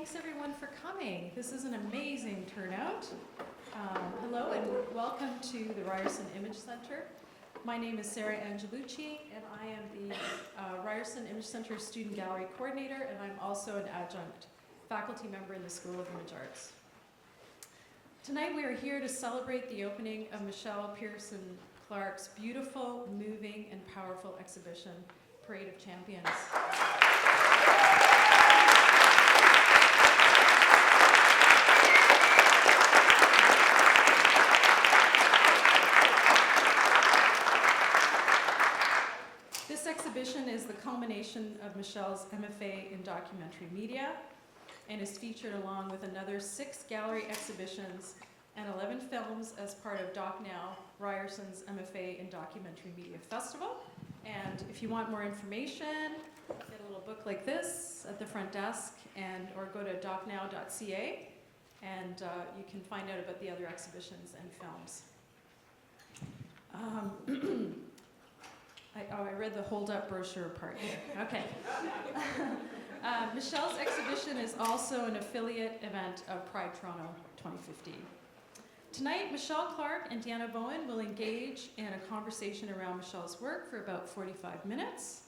thanks everyone for coming. This is an amazing turnout. Hello and welcome to the Ryerson Image Centre. My name is Sarah Angelucci and I am the Ryerson Image Centre Student Gallery Coordinator, and I'm also an adjunct faculty member in the School of Image Arts. Tonight we are here to celebrate the opening of Michèle Pearson Clarke's beautiful, moving, and powerful exhibition, Parade of Champions. This exhibition is the culmination of Michèle's MFA in documentary media and is featured along with another 6 gallery exhibitions and 11 films as part of DocNow, Ryerson's MFA in Documentary Media Festival. And if you want more information, get a little book like this at the front desk, or go to docnow.ca, and you can find out about the other exhibitions and films. I read the hold-up brochure part here. Okay. Michèle's exhibition is also an affiliate event of Pride Toronto 2015. Tonight, Michèle Clarke and Deanna Bowen will engage in a conversation around Michèle's work for about 45 minutes,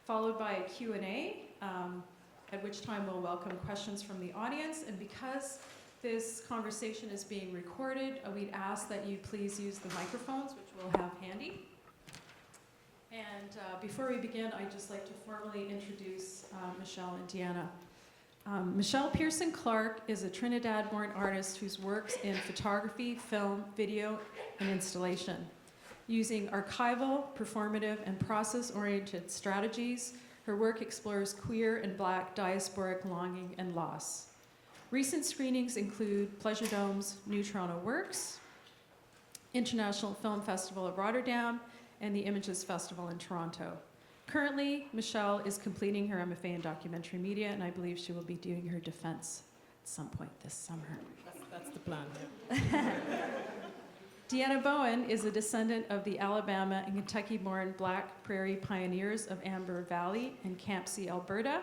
followed by a Q&A, at which time we'll welcome questions from the audience. And because this conversation is being recorded, we'd ask that you please use the microphones, which we'll have handy. And before we begin, I'd just like to formally introduce Michèle and Deanna. Michèle Pearson Clarke is a Trinidad-born artist whose works in photography, film, video, and installation. Using archival, performative, and process-oriented strategies, her work explores queer and Black diasporic longing and loss. Recent screenings include Pleasure Dome's New Toronto Works, International Film Festival of Rotterdam, and the Images Festival in Toronto. Currently, Michèle is completing her MFA in documentary media, and I believe she will be doing her defense at some point this summer. That's the plan, yeah. Deanna Bowen is a descendant of the Alabama and Kentucky-born Black prairie pioneers of Amber Valley and Campsie, Alberta.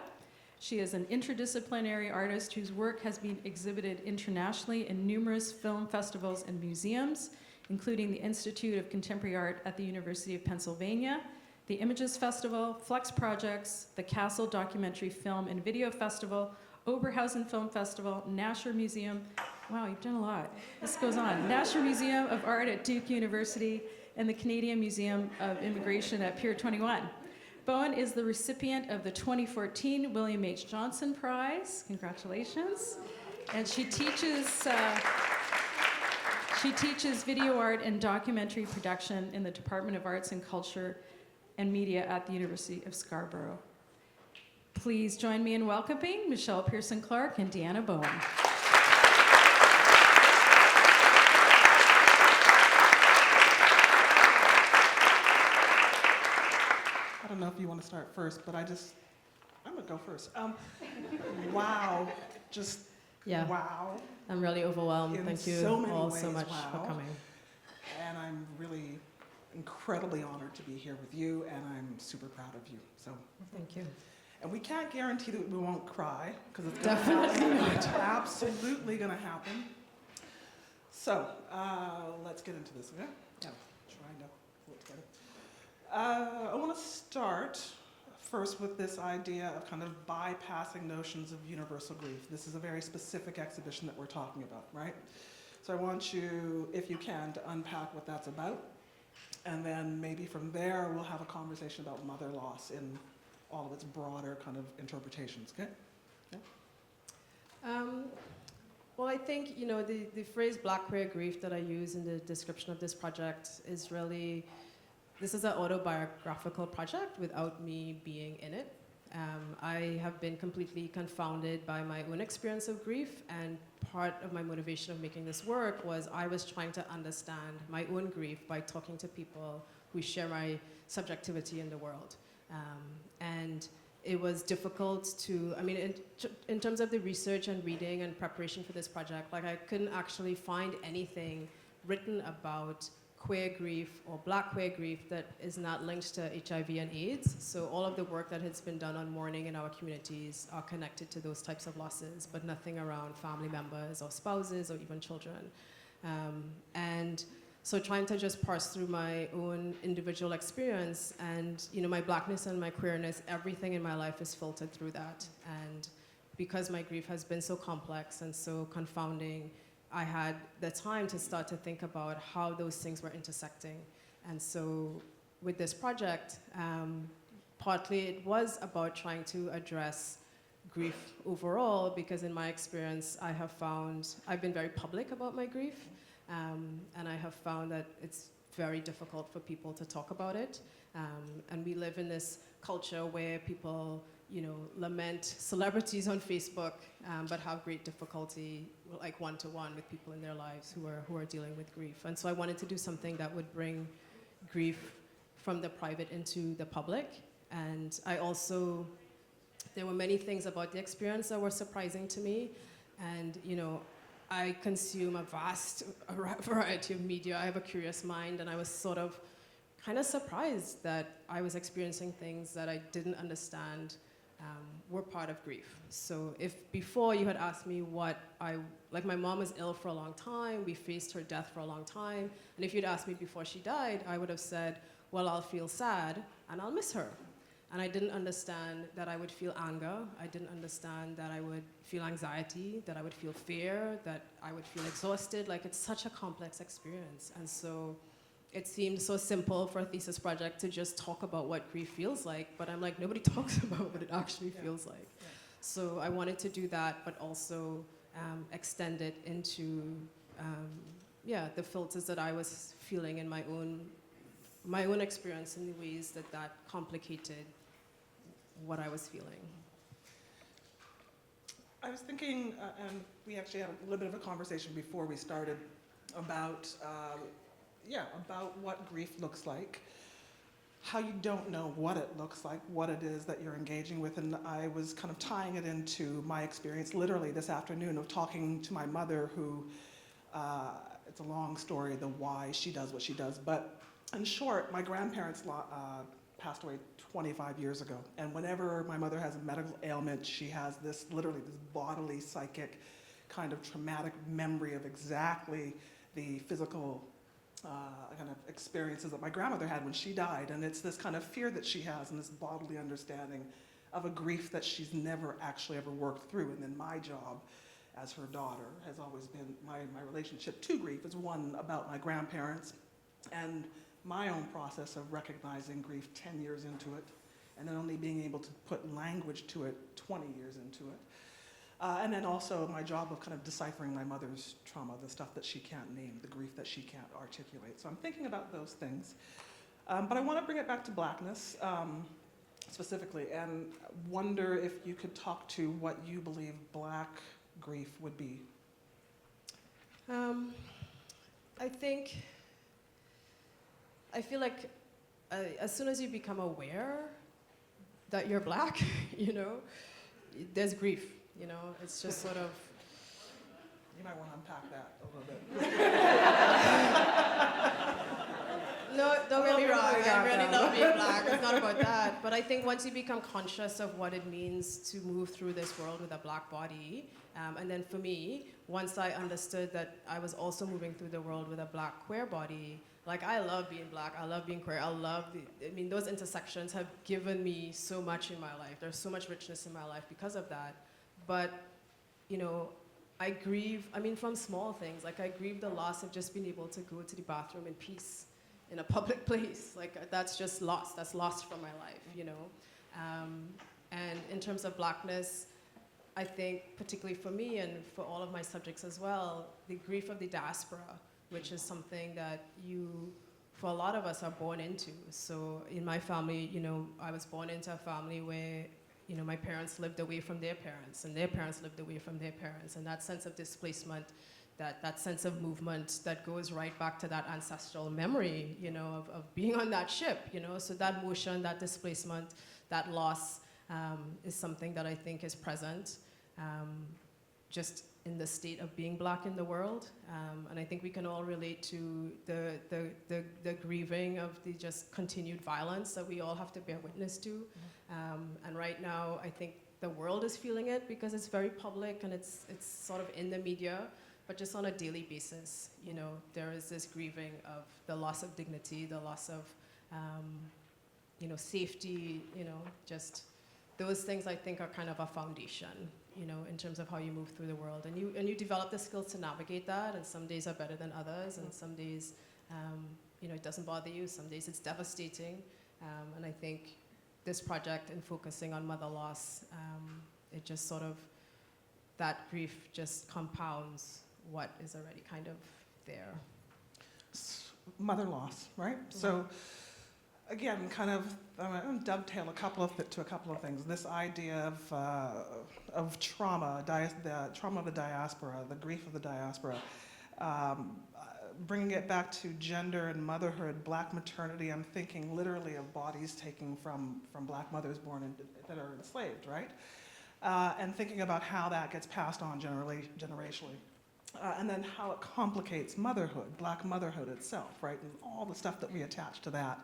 She is an interdisciplinary artist whose work has been exhibited internationally in numerous film festivals and museums, including the Institute of Contemporary Art at the University of Pennsylvania, the Images Festival, Flux Projects, the Castle Documentary Film and Video Festival, Oberhausen Film Festival, Nasher Museum. Wow, you've done a lot. This goes on. Nasher Museum of Art at Duke University, and the Canadian Museum of Immigration at Pier 21. Bowen is the recipient of the 2014 William H. Johnson Prize. Congratulations. And she teaches video art and documentary production in the Department of Arts and Culture and Media at the University of Scarborough. Please join me in welcoming Michèle Pearson Clarke and Deanna Bowen. I don't know if you want to start first, but I'm gonna go first. Wow, just Yeah. wow. I'm really overwhelmed. In Thank you so many all so ways, much wow. for coming. And I'm really incredibly honored to be here with you, and I'm super proud of you. So, Thank you. and we can't guarantee that we won't cry, because it's Definitely not. It's absolutely gonna happen. So, let's get into this, okay? Yeah. Trying to pull it together. I want to start first with this idea of kind of bypassing notions of universal grief. This is a very specific exhibition that we're talking about, right? So I want you, if you can, to unpack what that's about. And then maybe from there, we'll have a conversation about mother loss in all of its broader kind of interpretations, okay? Yeah? Well, I think, the phrase Black queer grief that I use in the description of this project is really, this is an autobiographical project without me being in it. I have been completely confounded by my own experience of grief, and part of my motivation of making this work was I was trying to understand my own grief by talking to people who share my subjectivity in the world. And it was difficult to, in terms of the research and reading and preparation for this project, I couldn't actually find anything written about queer grief or Black queer grief that is not linked to HIV and AIDS. So all of the work that has been done on mourning in our communities are connected to those types of losses, but nothing around family members or spouses or even children. And so trying to just parse through my own individual experience and, you know, my Blackness and my queerness, everything in my life is filtered through that. And because my grief has been so complex and so confounding, I had the time to start to think about how those things were intersecting. And so with this project, partly it was about trying to address grief overall, because in my experience, I've been very public about my grief, and I have found that it's very difficult for people to talk about it. And we live in this culture where people, you know, lament celebrities on Facebook, but have great difficulty, like one-to-one with people in their lives who are dealing with grief. And so I wanted to do something that would bring grief from the private into the public. And there were many things about the experience that were surprising to me. And, you know, I consume a vast variety of media. I have a curious mind, and I was sort of kind of surprised that I was experiencing things that I didn't understand were part of grief. So if before you had asked me like my mom was ill for a long time, we faced her death for a long time, and if you'd asked me before she died, I would have said, well, I'll feel sad and I'll miss her. And I didn't understand that I would feel anger. I didn't understand that I would feel anxiety, that I would feel fear, that I would feel exhausted. Like, it's such a complex experience. And so it seemed so simple for a thesis project to just talk about what grief feels like, but I'm like, nobody talks about what it actually feels like. Yeah. So I wanted to do that, but also extend it into the filters that I was feeling in my own experience, in the ways that complicated what I was feeling. I was thinking, and we actually had a little bit of a conversation before we started about what grief looks like, how you don't know what it looks like, what it is that you're engaging with. And I was kind of tying it into my experience literally this afternoon of talking to my mother, who, it's a long story, the why she does what she does. But in short, my grandparents passed away 25 years ago. And whenever my mother has a medical ailment, she has this bodily, psychic, kind of traumatic memory of exactly the physical kind of experiences that my grandmother had when she died. And it's this kind of fear that she has and this bodily understanding of a grief that she's never actually ever worked through. And then my job as her daughter has always been, my relationship to grief is one about my grandparents and my own process of recognizing grief 10 years into it, and then only being able to put language to it 20 years into it. And then also my job of kind of deciphering my mother's trauma, the stuff that she can't name, the grief that she can't articulate. So I'm thinking about those things. But I want to bring it back to Blackness specifically, and wonder if you could talk to what you believe Black grief would be. I feel like as soon as you become aware that you're Black, you know, there's grief, you know, it's just sort of... You might want to unpack that a little bit. No, don't get me wrong, I really love being Black, it's not about that, but I think once you become conscious of what it means to move through this world with a Black body, and then for me, once I understood that I was also moving through the world with a Black queer body, like, I love being Black, I love being queer, those intersections have given me so much in my life. There's so much richness in my life because of that. But, you know, I grieve, from small things. Like, I grieve the loss of just being able to go to the bathroom in peace in a public place. Like, that's just lost. That's lost from my life, you know. And in terms of Blackness, I think, particularly for me and for all of my subjects as well, the grief of the diaspora, which is something that for a lot of us, are born into. So in my family, you know, I was born into a family where, you know, my parents lived away from their parents, and their parents lived away from their parents. And that sense of displacement, that sense of movement that goes right back to that ancestral memory, you know, of being on that ship, you know. So that motion, that displacement, that loss is something that I think is present. Just in the state of being Black in the world. And I think we can all relate to the grieving of the just continued violence that we all have to bear witness to. And right now, I think the world is feeling it because it's very public and it's sort of in the media, but just on a daily basis, you know, there is this grieving of the loss of dignity, the loss of, you know, safety, you know, just those things I think are kind of a foundation, you know, in terms of how you move through the world. And you develop the skills to navigate that, and some days are better than others, and some days, you know, it doesn't bother you, some days it's devastating. And I think this project and focusing on mother loss, it just sort of, that grief just compounds what is already kind of there. Mother loss, right? So again, kind of dovetail to a couple of things. This idea of trauma, the trauma of the diaspora, the grief of the diaspora, bringing it back to gender and motherhood, Black maternity. I'm thinking literally of bodies taken from Black mothers born that are enslaved, right? And thinking about how that gets passed on generationally. And then how it complicates motherhood, Black motherhood itself, right? And all the stuff that we attach to that.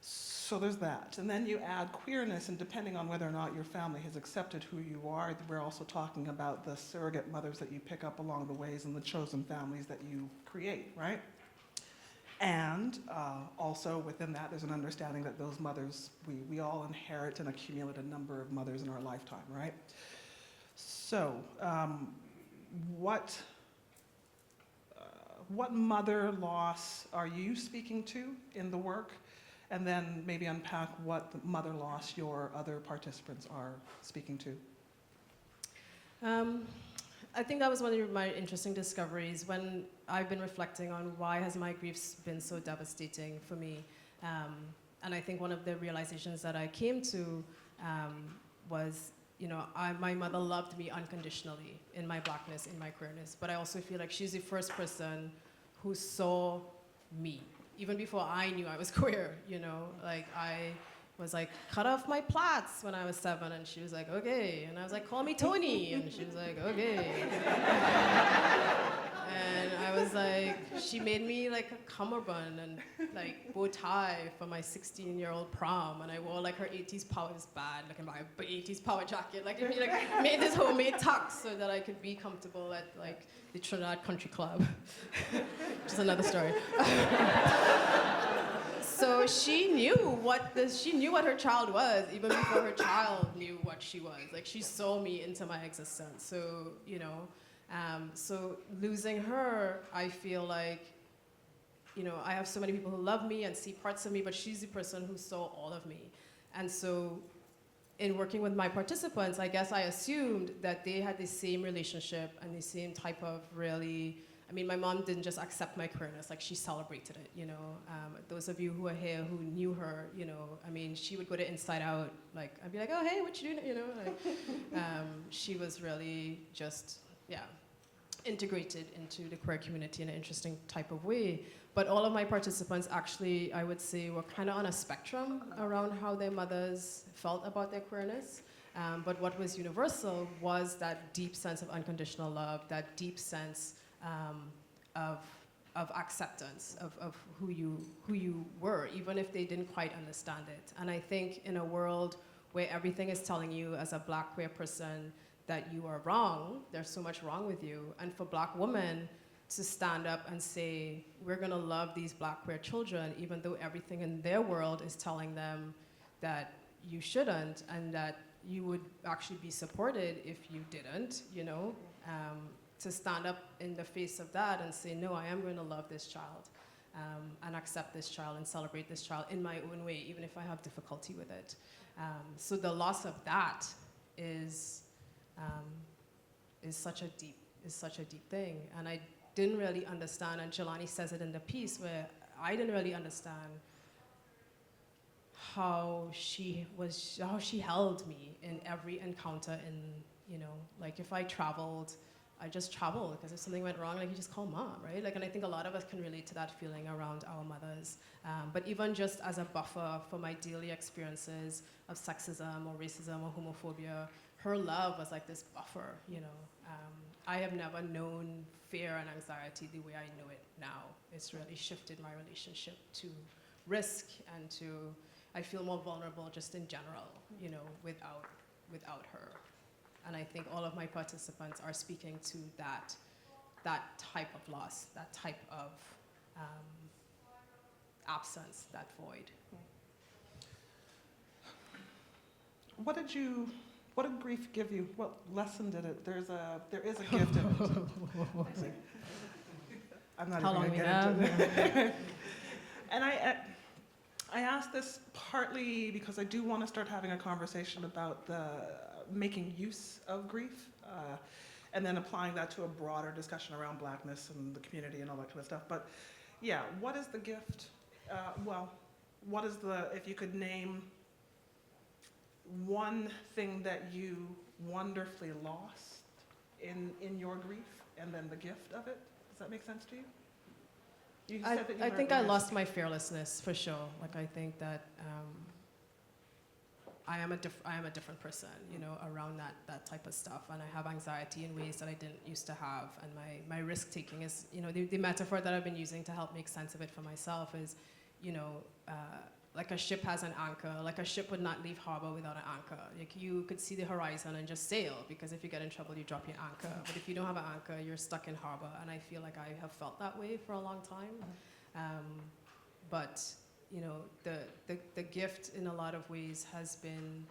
So there's that. And then you add queerness, and depending on whether or not your family has accepted who you are, we're also talking about the surrogate mothers that you pick up along the ways and the chosen families that you create, right? And also within that, there's an understanding that those mothers, we all inherit and accumulate a number of mothers in our lifetime, right? So what mother loss are you speaking to in the work? And then maybe unpack what mother loss your other participants are speaking to. I think that was one of my interesting discoveries when I've been reflecting on why has my grief been so devastating for me. And I think one of the realizations that I came to was, you know, my mother loved me unconditionally in my Blackness, in my queerness, but I also feel like she's the first person who saw me. Even before I knew I was queer, you know, like I was like, cut off my plaits when I was 7, and she was like, okay. And I was like, call me Tony, and she was like, okay. And I was like, she made me like a cummerbund and like bow tie for my 16-year-old prom, and I wore like her 80s power, it was bad, like my 80s power jacket, like made this homemade tux so that I could be comfortable at like the Trinidad Country Club, which is another story. So she knew what her child was even before her child knew what she was. Like she saw me into my existence. So you know, so losing her, I feel like, you know, I have so many people who love me and see parts of me, but she's the person who saw all of me. And so in working with my participants, I guess I assumed that they had the same relationship and the same type of really, I mean, my mom didn't just accept my queerness, like she celebrated it, you know. Those of you who are here who knew her, you know, I mean, she would go to Inside Out, like, I'd be like, oh, hey, what you doing, you know? Like, she was really just, yeah, integrated into the queer community in an interesting type of way. But all of my participants actually, I would say, were kind of on a spectrum around how their mothers felt about their queerness. But what was universal was that deep sense of unconditional love, that deep sense of acceptance of who you were, even if they didn't quite understand it. And I think in a world where everything is telling you as a Black queer person that you are wrong, there's so much wrong with you. And for Black women to stand up and say, we're gonna love these Black queer children, even though everything in their world is telling them that you shouldn't, and that you would actually be supported if you didn't, you know, to stand up in the face of that and say, no, I am gonna love this child, and accept this child and celebrate this child in my own way, even if I have difficulty with it. So the loss of that is such a deep thing. And I didn't really understand, and Jelani says it in the piece, where I didn't really understand how she held me in every encounter. In, you know, like if I traveled, I just traveled, because if something went wrong, like you just call mom, right? Like, and I think a lot of us can relate to that feeling around our mothers. But even just as a buffer for my daily experiences of sexism or racism or homophobia, her love was like this buffer, you know. I have never known fear and anxiety the way I know it now. It's really shifted my relationship to risk and to, I feel more vulnerable just in general, you know, without her. And I think all of my participants are speaking to that type of loss, that type of absence, that void. What did grief give you? What lesson did it? There is a gift in it. I'm not How even long going we to get into it. And I asked this partly because I do want to start having a conversation about the making use of grief, and then applying that to a broader discussion around Blackness and the community and all that kind of stuff. But yeah, what is the gift? What is if you could name one thing that you wonderfully lost in your grief, and then the gift of it? Does that make sense to you? You said that you I learned think the I risk. lost my fearlessness for sure. Like I think that I am a different person, you know, around that type of stuff, and I have anxiety in ways that I didn't used to have, and my risk taking is, you know, the metaphor that I've been using to help make sense of it for myself is, you know, like a ship has an anchor. Like a ship would not leave harbor without an anchor. Like you could see the horizon and just sail, because if you get in trouble, you drop your anchor. But if you don't have an anchor, you're stuck in harbor. And I feel like I have felt that way for a long time. But you know, the gift in a lot of ways has been,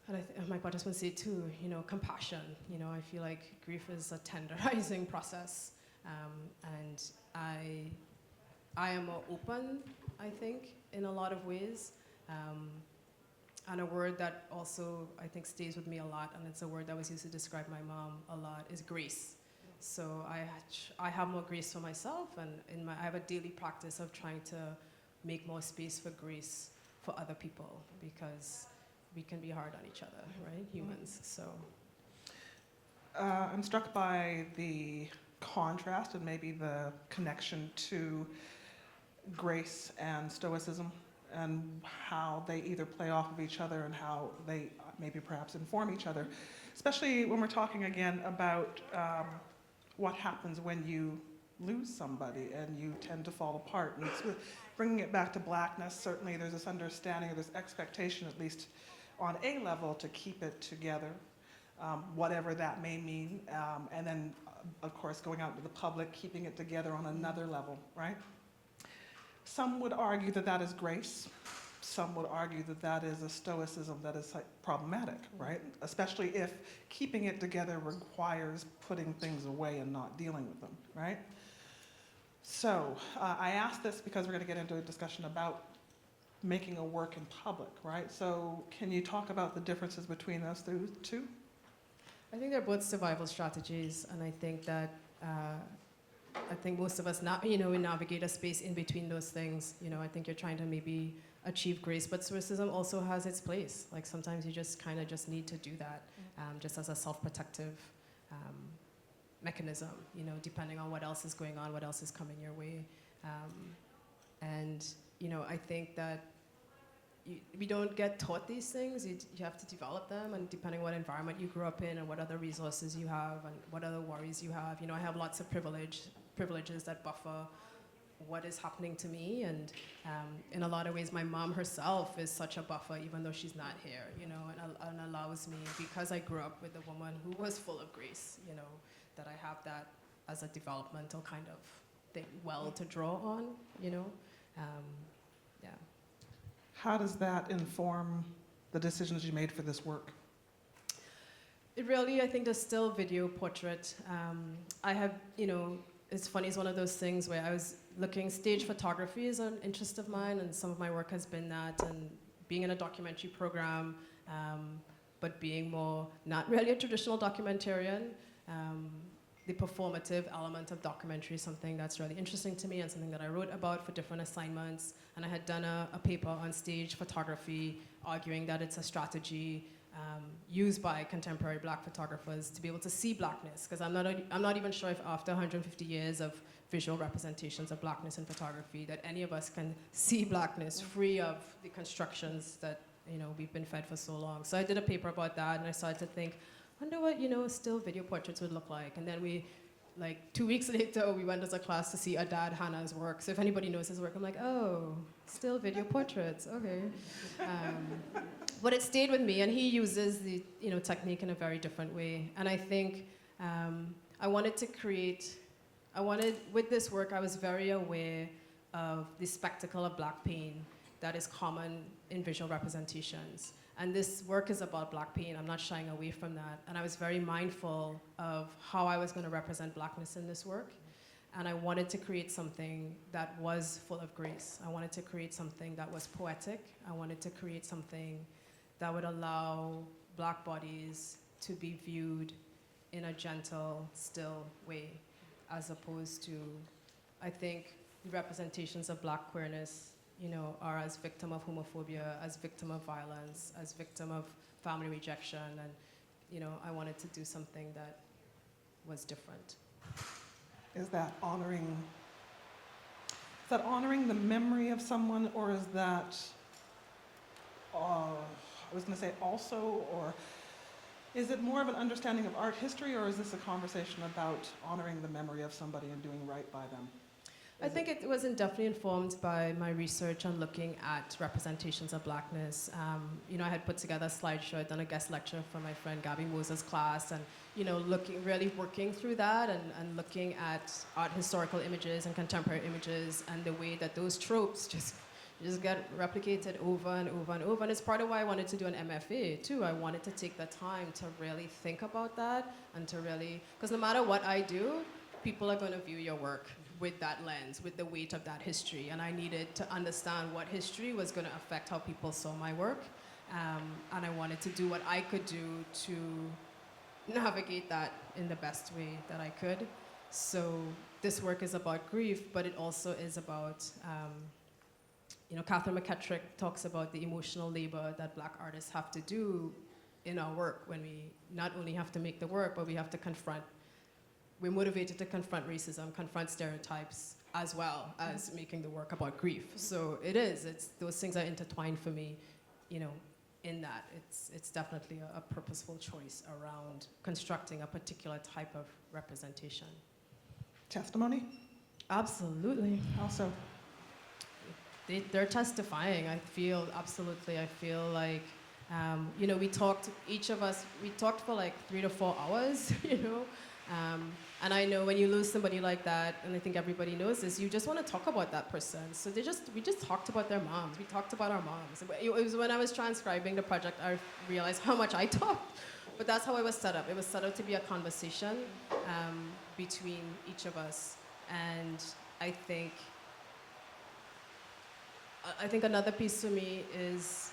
and my participants say too, you know, compassion. You know, I feel like grief is a tenderizing process, and I am more open, I think, in a lot of ways. And a word that also, I think, stays with me a lot, and it's a word that was used to describe my mom a lot, is grace. So I have more grace for myself, and I have a daily practice of trying to make more space for grace for other people, because we can be hard on each other, right? Humans, so. I'm struck by the contrast and maybe the connection to grace and stoicism, and how they either play off of each other and how they maybe perhaps inform each other, especially when we're talking again about what happens when you lose somebody and you tend to fall apart. And it's bringing it back to Blackness, certainly there's this understanding or this expectation, at least on a level, to keep it together, whatever that may mean, and then of course going out to the public, keeping it together on another level, right? Some would argue that that is grace. Some would argue that that is a stoicism that is problematic, right? Especially if keeping it together requires putting things away and not dealing with them, right? So I asked this because we're going to get into a discussion about making a work in public, right? So can you talk about the differences between those two? I think they're both survival strategies, and I think that most of us, we navigate a space in between those things. You know, I think you're trying to maybe achieve grace, but stoicism also has its place. Like sometimes you just kind of just need to do that, just as a self-protective mechanism. You know, depending on what else is going on, what else is coming your way, and you know, I think that we don't get taught these things. You have to develop them, and depending on what environment you grew up in and what other resources you have and what other worries you have. You know, I have lots of privileges that buffer what is happening to me, and in a lot of ways my mom herself is such a buffer, even though she's not here, you know, and allows me, because I grew up with a woman who was full of grace, you know, that I have that as a developmental kind of thing, to draw on, you know. Yeah. How does that inform the decisions you made for this work? It really, I think, the still video portrait. I have, you know, it's funny, it's one of those things where I was looking, stage photography is an interest of mine, and some of my work has been that, and being in a documentary program, but being more, not really a traditional documentarian. The performative element of documentary is something that's really interesting to me, and something that I wrote about for different assignments. And I had done a paper on stage photography, arguing that it's a strategy used by contemporary Black photographers to be able to see Blackness, because I'm not even sure if after 150 years of visual representations of Blackness in photography that any of us can see Blackness free of the constructions that, you know, we've been fed for so long. So I did a paper about that, and I started to think, wonder what, still video portraits would look like. And then like 2 weeks later, we went as a class to see Adad Hannah's work. So if anybody knows his work, I'm like, oh, still video portraits, okay. But it stayed with me, and he uses the technique in a very different way. And I think with this work, I was very aware of the spectacle of black pain that is common in visual representations. And this work is about black pain. I'm not shying away from that. And I was very mindful of how I was going to represent blackness in this work. And I wanted to create something that was full of grace. I wanted to create something that was poetic. I wanted to create something that would allow black bodies to be viewed in a gentle, still way, as opposed to, I think, representations of black queerness are as victim of homophobia, as victim of violence, as victim of family rejection, and I wanted to do something that was different. Is that honoring the memory of someone, or is that, I was going to say also, or is it more of an understanding of art history, or is this a conversation about honoring the memory of somebody and doing right by them? I think it was definitely informed by my research on looking at representations of blackness. I had put together a slideshow, I'd done a guest lecture for my friend Gabby Moses' class, and really working through that and looking at art historical images and contemporary images and the way that those tropes just get replicated over and over and over. And it's part of why I wanted to do an MFA too. I wanted to take the time to really think about that and to really, because no matter what I do, people are going to view your work with that lens, with the weight of that history. And I needed to understand what history was going to affect how people saw my work. And I wanted to do what I could do to navigate that in the best way that I could. So this work is about grief, but it also is about, Catherine McKettrick talks about the emotional labor that black artists have to do in our work when we not only have to make the work, but we have to we're motivated to confront racism, confront stereotypes, as well as making the work about grief. So it's those things are intertwined for me, in that. It's definitely a purposeful choice around constructing a particular type of representation. Testimony? Absolutely. Also. They're testifying, I feel, absolutely. I feel like, we talked for like 3 to 4 hours, and I know when you lose somebody like that, and I think everybody knows this, you just want to talk about that person. So we just talked about their moms. We talked about our moms. It was when I was transcribing the project, I realized how much I talked. But that's how it was set up. It was set up to be a conversation between each of us. And I think another piece for me is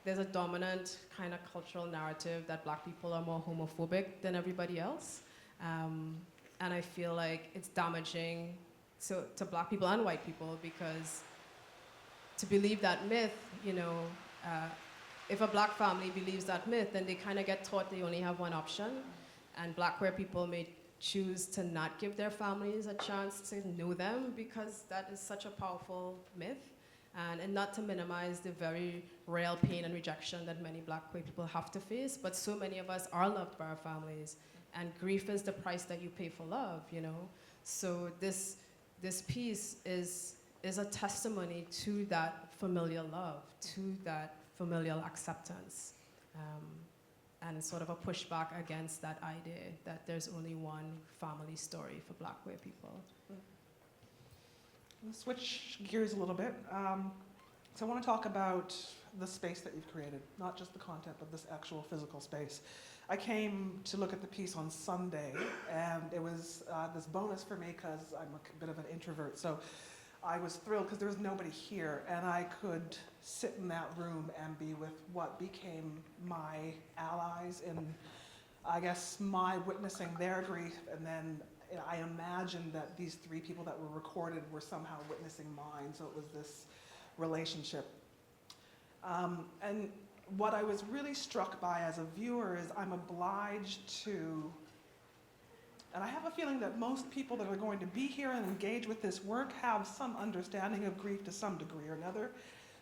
there's a dominant kind of cultural narrative that black people are more homophobic than everybody else. And I feel like it's damaging to black people and white people, because to believe that myth, if a black family believes that myth, then they kind of get taught they only have one option. And black queer people may choose to not give their families a chance to know them, because that is such a powerful myth. And not to minimize the very real pain and rejection that many black queer people have to face, but so many of us are loved by our families, and grief is the price that you pay for love, So this piece is a testimony to that familial love, to that familial acceptance, and sort of a pushback against that idea that there's only one family story for black queer people. Let's switch gears a little bit. So I want to talk about the space that you've created, not just the content, but this actual physical space. I came to look at the piece on Sunday, and it was this bonus for me because I'm a bit of an introvert. So I was thrilled because there was nobody here, and I could sit in that room and be with what became my allies in, I guess, my witnessing their grief, and then I imagined that these 3 people that were recorded were somehow witnessing mine, so it was this relationship. And what I was really struck by as a viewer is I'm obliged to, and I have a feeling that most people that are going to be here and engage with this work have some understanding of grief to some degree or another.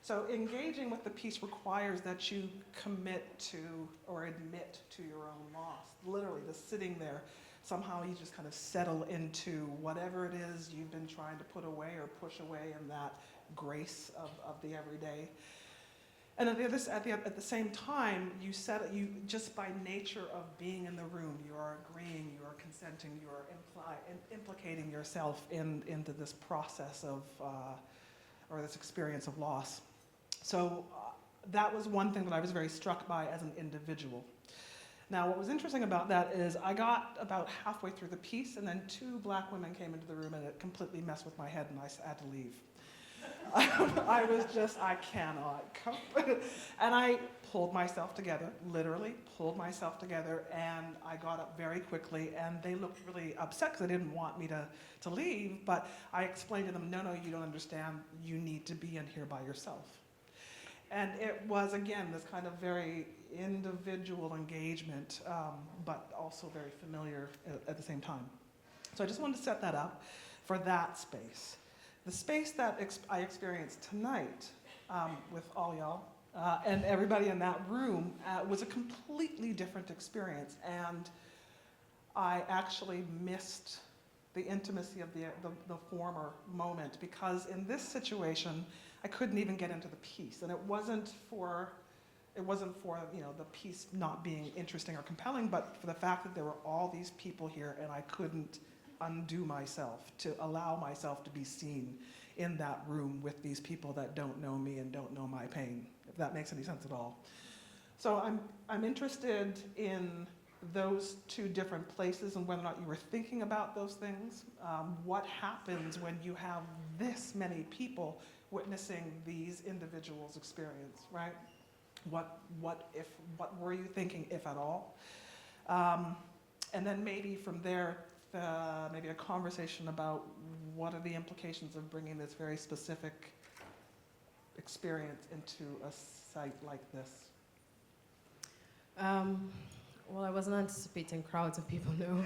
So engaging with the piece requires that you commit to or admit to your own loss. Literally, just sitting there, somehow you just kind of settle into whatever it is you've been trying to put away or push away in that grace of the everyday. And at the same time, you just by nature of being in the room, you are agreeing, you are consenting, you are implicating yourself into this process of, or this experience of loss. So that was one thing that I was very struck by as an individual. Now, what was interesting about that is I got about halfway through the piece, and then 2 black women came into the room, and it completely messed with my head, and I had to leave. I was just, I cannot come. And I pulled myself together, literally pulled myself together, and I got up very quickly, and they looked really upset because they didn't want me to leave, but I explained to them, no, you don't understand, you need to be in here by yourself. And it was, again, this kind of very individual engagement, but also very familiar at the same time. So I just wanted to set that up for that space. The space that I experienced tonight with all y'all and everybody in that room was a completely different experience, and I actually missed the intimacy of the former moment, because in this situation I couldn't even get into the piece, and it wasn't for the piece not being interesting or compelling, but for the fact that there were all these people here, and I couldn't undo myself to allow myself to be seen in that room with these people that don't know me and don't know my pain, if that makes any sense at all. So I'm interested in those 2 different places and whether or not you were thinking about those things. What happens when you have this many people witnessing these individuals' experience, right? What were you thinking, if at all? And then maybe from there, maybe a conversation about what are the implications of bringing this very specific experience into a site like this? Well, I wasn't anticipating crowds of people, no.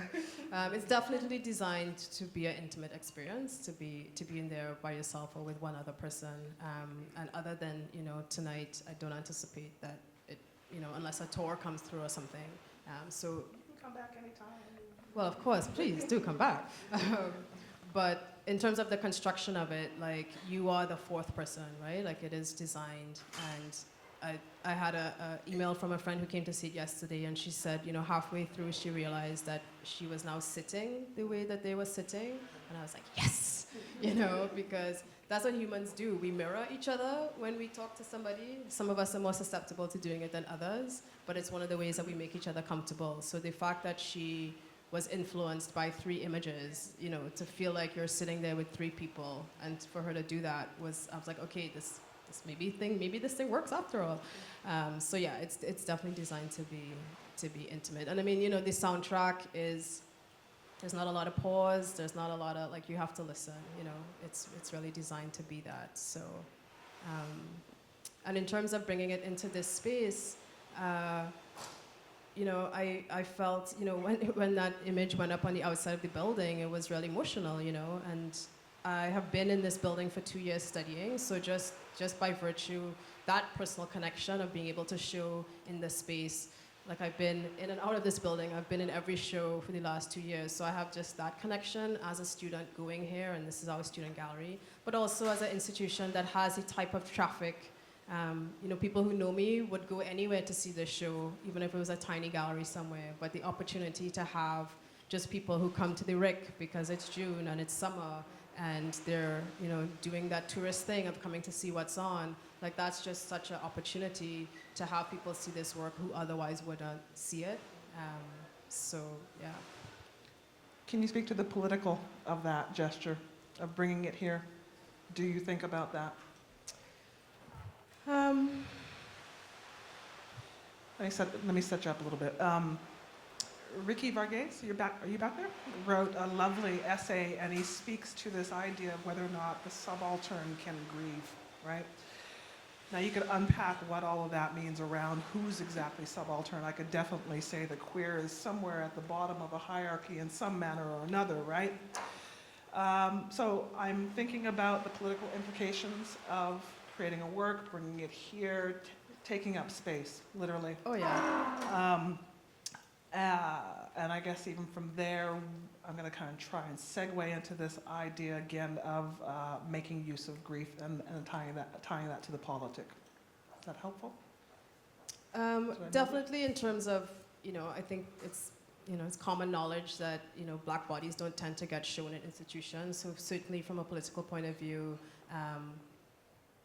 It's definitely designed to be an intimate experience, to be in there by yourself or with one other person. And other than, tonight, I don't anticipate that it, unless a tour comes through or something. So You can come back anytime. Well, of course, please do come back. But in terms of the construction of it, like, you are the 4th person, right? Like, it is designed, and I had an email from a friend who came to see it yesterday, and she said, halfway through she realized that she was now sitting the way that they were sitting, and I was like, yes, because that's what humans do. We mirror each other when we talk to somebody. Some of us are more susceptible to doing it than others, but it's one of the ways that we make each other comfortable. So the fact that she was influenced by 3 images, to feel like you're sitting there with 3 people, and for her to do that I was like, okay, this maybe this thing works after all. So yeah, it's definitely designed to be intimate. And I mean, the soundtrack there's not a lot of pause, there's not a lot of, like, you have to listen, it's really designed to be that. So, and in terms of bringing it into this space, I felt, when that image went up on the outside of the building, it was really emotional, and I have been in this building for 2 years studying, so just by virtue, that personal connection of being able to show in this space, like, I've been in and out of this building, I've been in every show for the last 2 years, so I have just that connection as a student going here, and this is our student gallery, but also as an institution that has a type of traffic. People who know me would go anywhere to see this show, even if it was a tiny gallery somewhere, but the opportunity to have just people who come to the RIC because it's June and it's summer, and they're, doing that tourist thing of coming to see what's on, like, that's just such an opportunity to have people see this work who otherwise wouldn't see it. So, yeah. Can you speak to the political of that gesture, of bringing it here? Do you think about that? Let me set you up a little bit. Ricky Vargas, are you back there? Wrote a lovely essay, and he speaks to this idea of whether or not the subaltern can grieve, right? Now, you could unpack what all of that means around who's exactly subaltern. I could definitely say that queer is somewhere at the bottom of a hierarchy in some manner or another, right? So I'm thinking about the political implications of creating a work, bringing it here, taking up space, literally. Oh yeah. And I guess even from there, I'm going to kind of try and segue into this idea again of making use of grief and tying that to the politic. Is that helpful? Definitely in terms of, I think it's common knowledge that, black bodies don't tend to get shown in institutions. So certainly from a political point of view,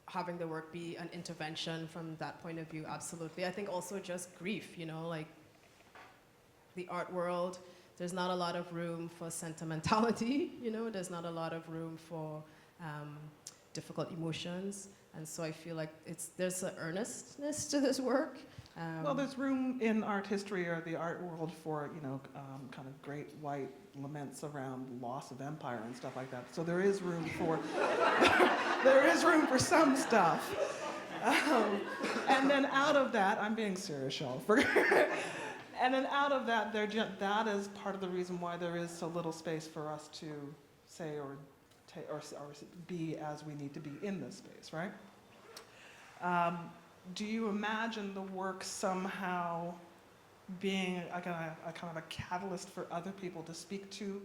having the work be an intervention from that point of view, absolutely. I think also just grief, like the art world, there's not a lot of room for sentimentality, there's not a lot of room for difficult emotions. And so I feel like there's an earnestness to this work. Well, there's room in art history or the art world for, kind of great white laments around loss of empire and stuff like that. So there is room for, some stuff. And then out of that, I'm being serious, y'all. And then out of that, that is part of the reason why there is so little space for us to say or be as we need to be in this space, right? Do you imagine the work somehow being a kind of a catalyst for other people to speak to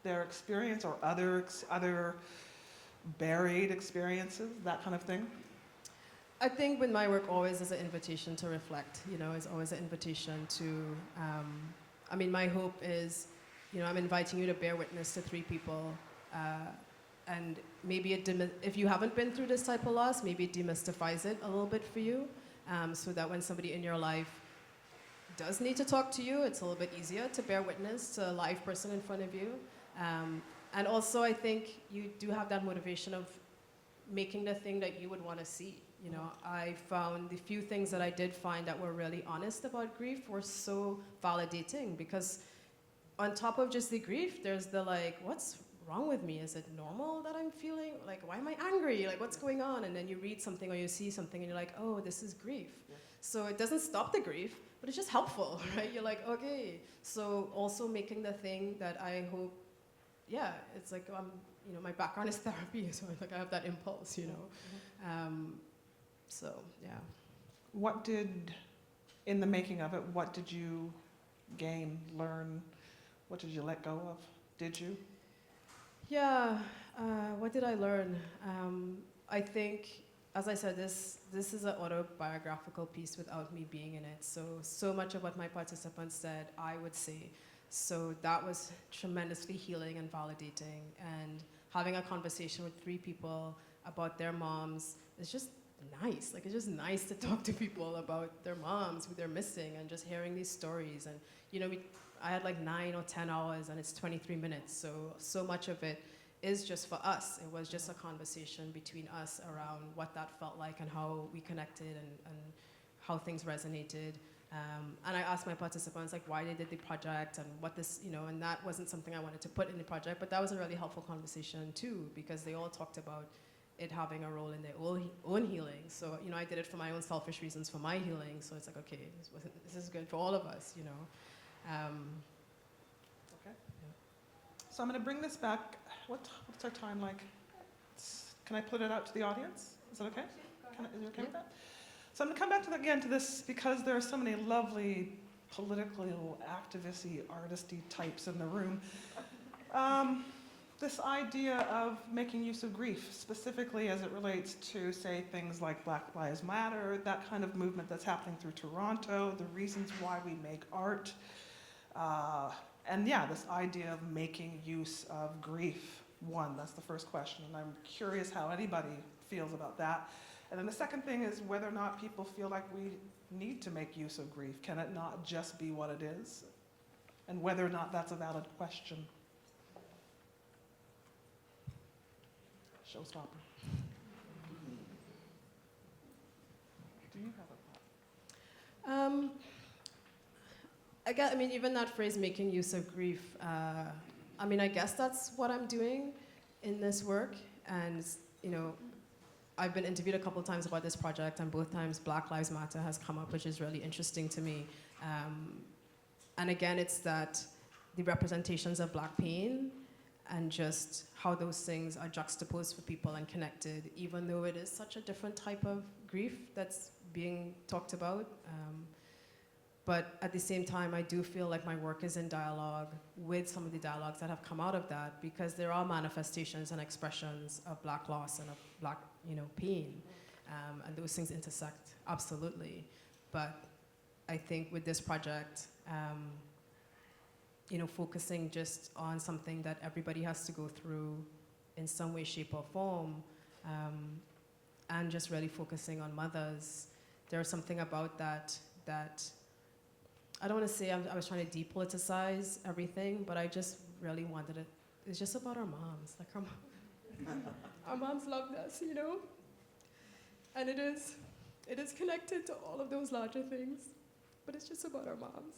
their experience or other buried experiences, that kind of thing? I think with my work always is an invitation to reflect, is always an invitation to, my hope is, I'm inviting you to bear witness to 3 people, and maybe if you haven't been through this type of loss, maybe it demystifies it a little bit for you, so that when somebody in your life does need to talk to you, it's a little bit easier to bear witness to a live person in front of you. And also I think you do have that motivation of making the thing that you would want to see. I found the few things that I did find that were really honest about grief were so validating, because on top of just the grief, there's the what's wrong with me? Is it normal that I'm feeling? Why am I angry? What's going on? And then you read something or you see something and you're like, oh, this is grief. Yeah. So it doesn't stop the grief, but it's just helpful, right? You're like, okay. So also making the thing that I hope, it's like, my background is therapy, so I have that impulse, So, yeah. What did, in the making of it, what did you gain, learn? What did you let go of? Did you? Yeah, what did I learn? I think, as I said, this is an autobiographical piece without me being in it. So much of what my participants said, I would say. So that was tremendously healing and validating. And having a conversation with 3 people about their moms is just nice. It's just nice to talk to people about their moms, who they're missing, and just hearing these stories. And, I had 9 or 10 hours, and it's 23 minutes. So much of it is just for us. It was just a conversation between us around what that felt like and how we connected and how things resonated. And I asked my participants why they did the project and what this, and that wasn't something I wanted to put in the project, but that was a really helpful conversation too, because they all talked about it having a role in their own healing. So, I did it for my own selfish reasons for my healing. So it's okay, this is good for all of us, Okay. Yeah. So I'm going to bring this back. What's our time like? Can I put it out to the audience? Is that okay? Is it okay with that? So I'm going to come back to this because there are so many lovely political, activist-y, artisty types in the room. This idea of making use of grief, specifically as it relates to, say, things like Black Lives Matter, that kind of movement that's happening through Toronto, the reasons why we make art, and this idea of making use of grief. That's the first question, and I'm curious how anybody feels about that. And then the second thing is whether or not people feel like we need to make use of grief. Can it not just be what it is? And whether or not that's a valid question. Showstopper. Do you have a thought? Even that phrase, making use of grief, I guess that's what I'm doing in this work. And, I've been interviewed a couple times about this project, and both times Black Lives Matter has come up, which is really interesting to me. And again, it's that the representations of Black pain and just how those things are juxtaposed for people and connected, even though it is such a different type of grief that's being talked about. But at the same time, I do feel like my work is in dialogue with some of the dialogues that have come out of that, because there are manifestations and expressions of Black loss and of Black, pain, and those things intersect absolutely. But I think with this project, focusing just on something that everybody has to go through in some way, shape, or form, and just really focusing on mothers, there's something about that I don't want to say I was trying to depoliticize everything, but I just really wanted it. It's just about our moms. Like our moms loved us, and it is connected to all of those larger things, but it's just about our moms.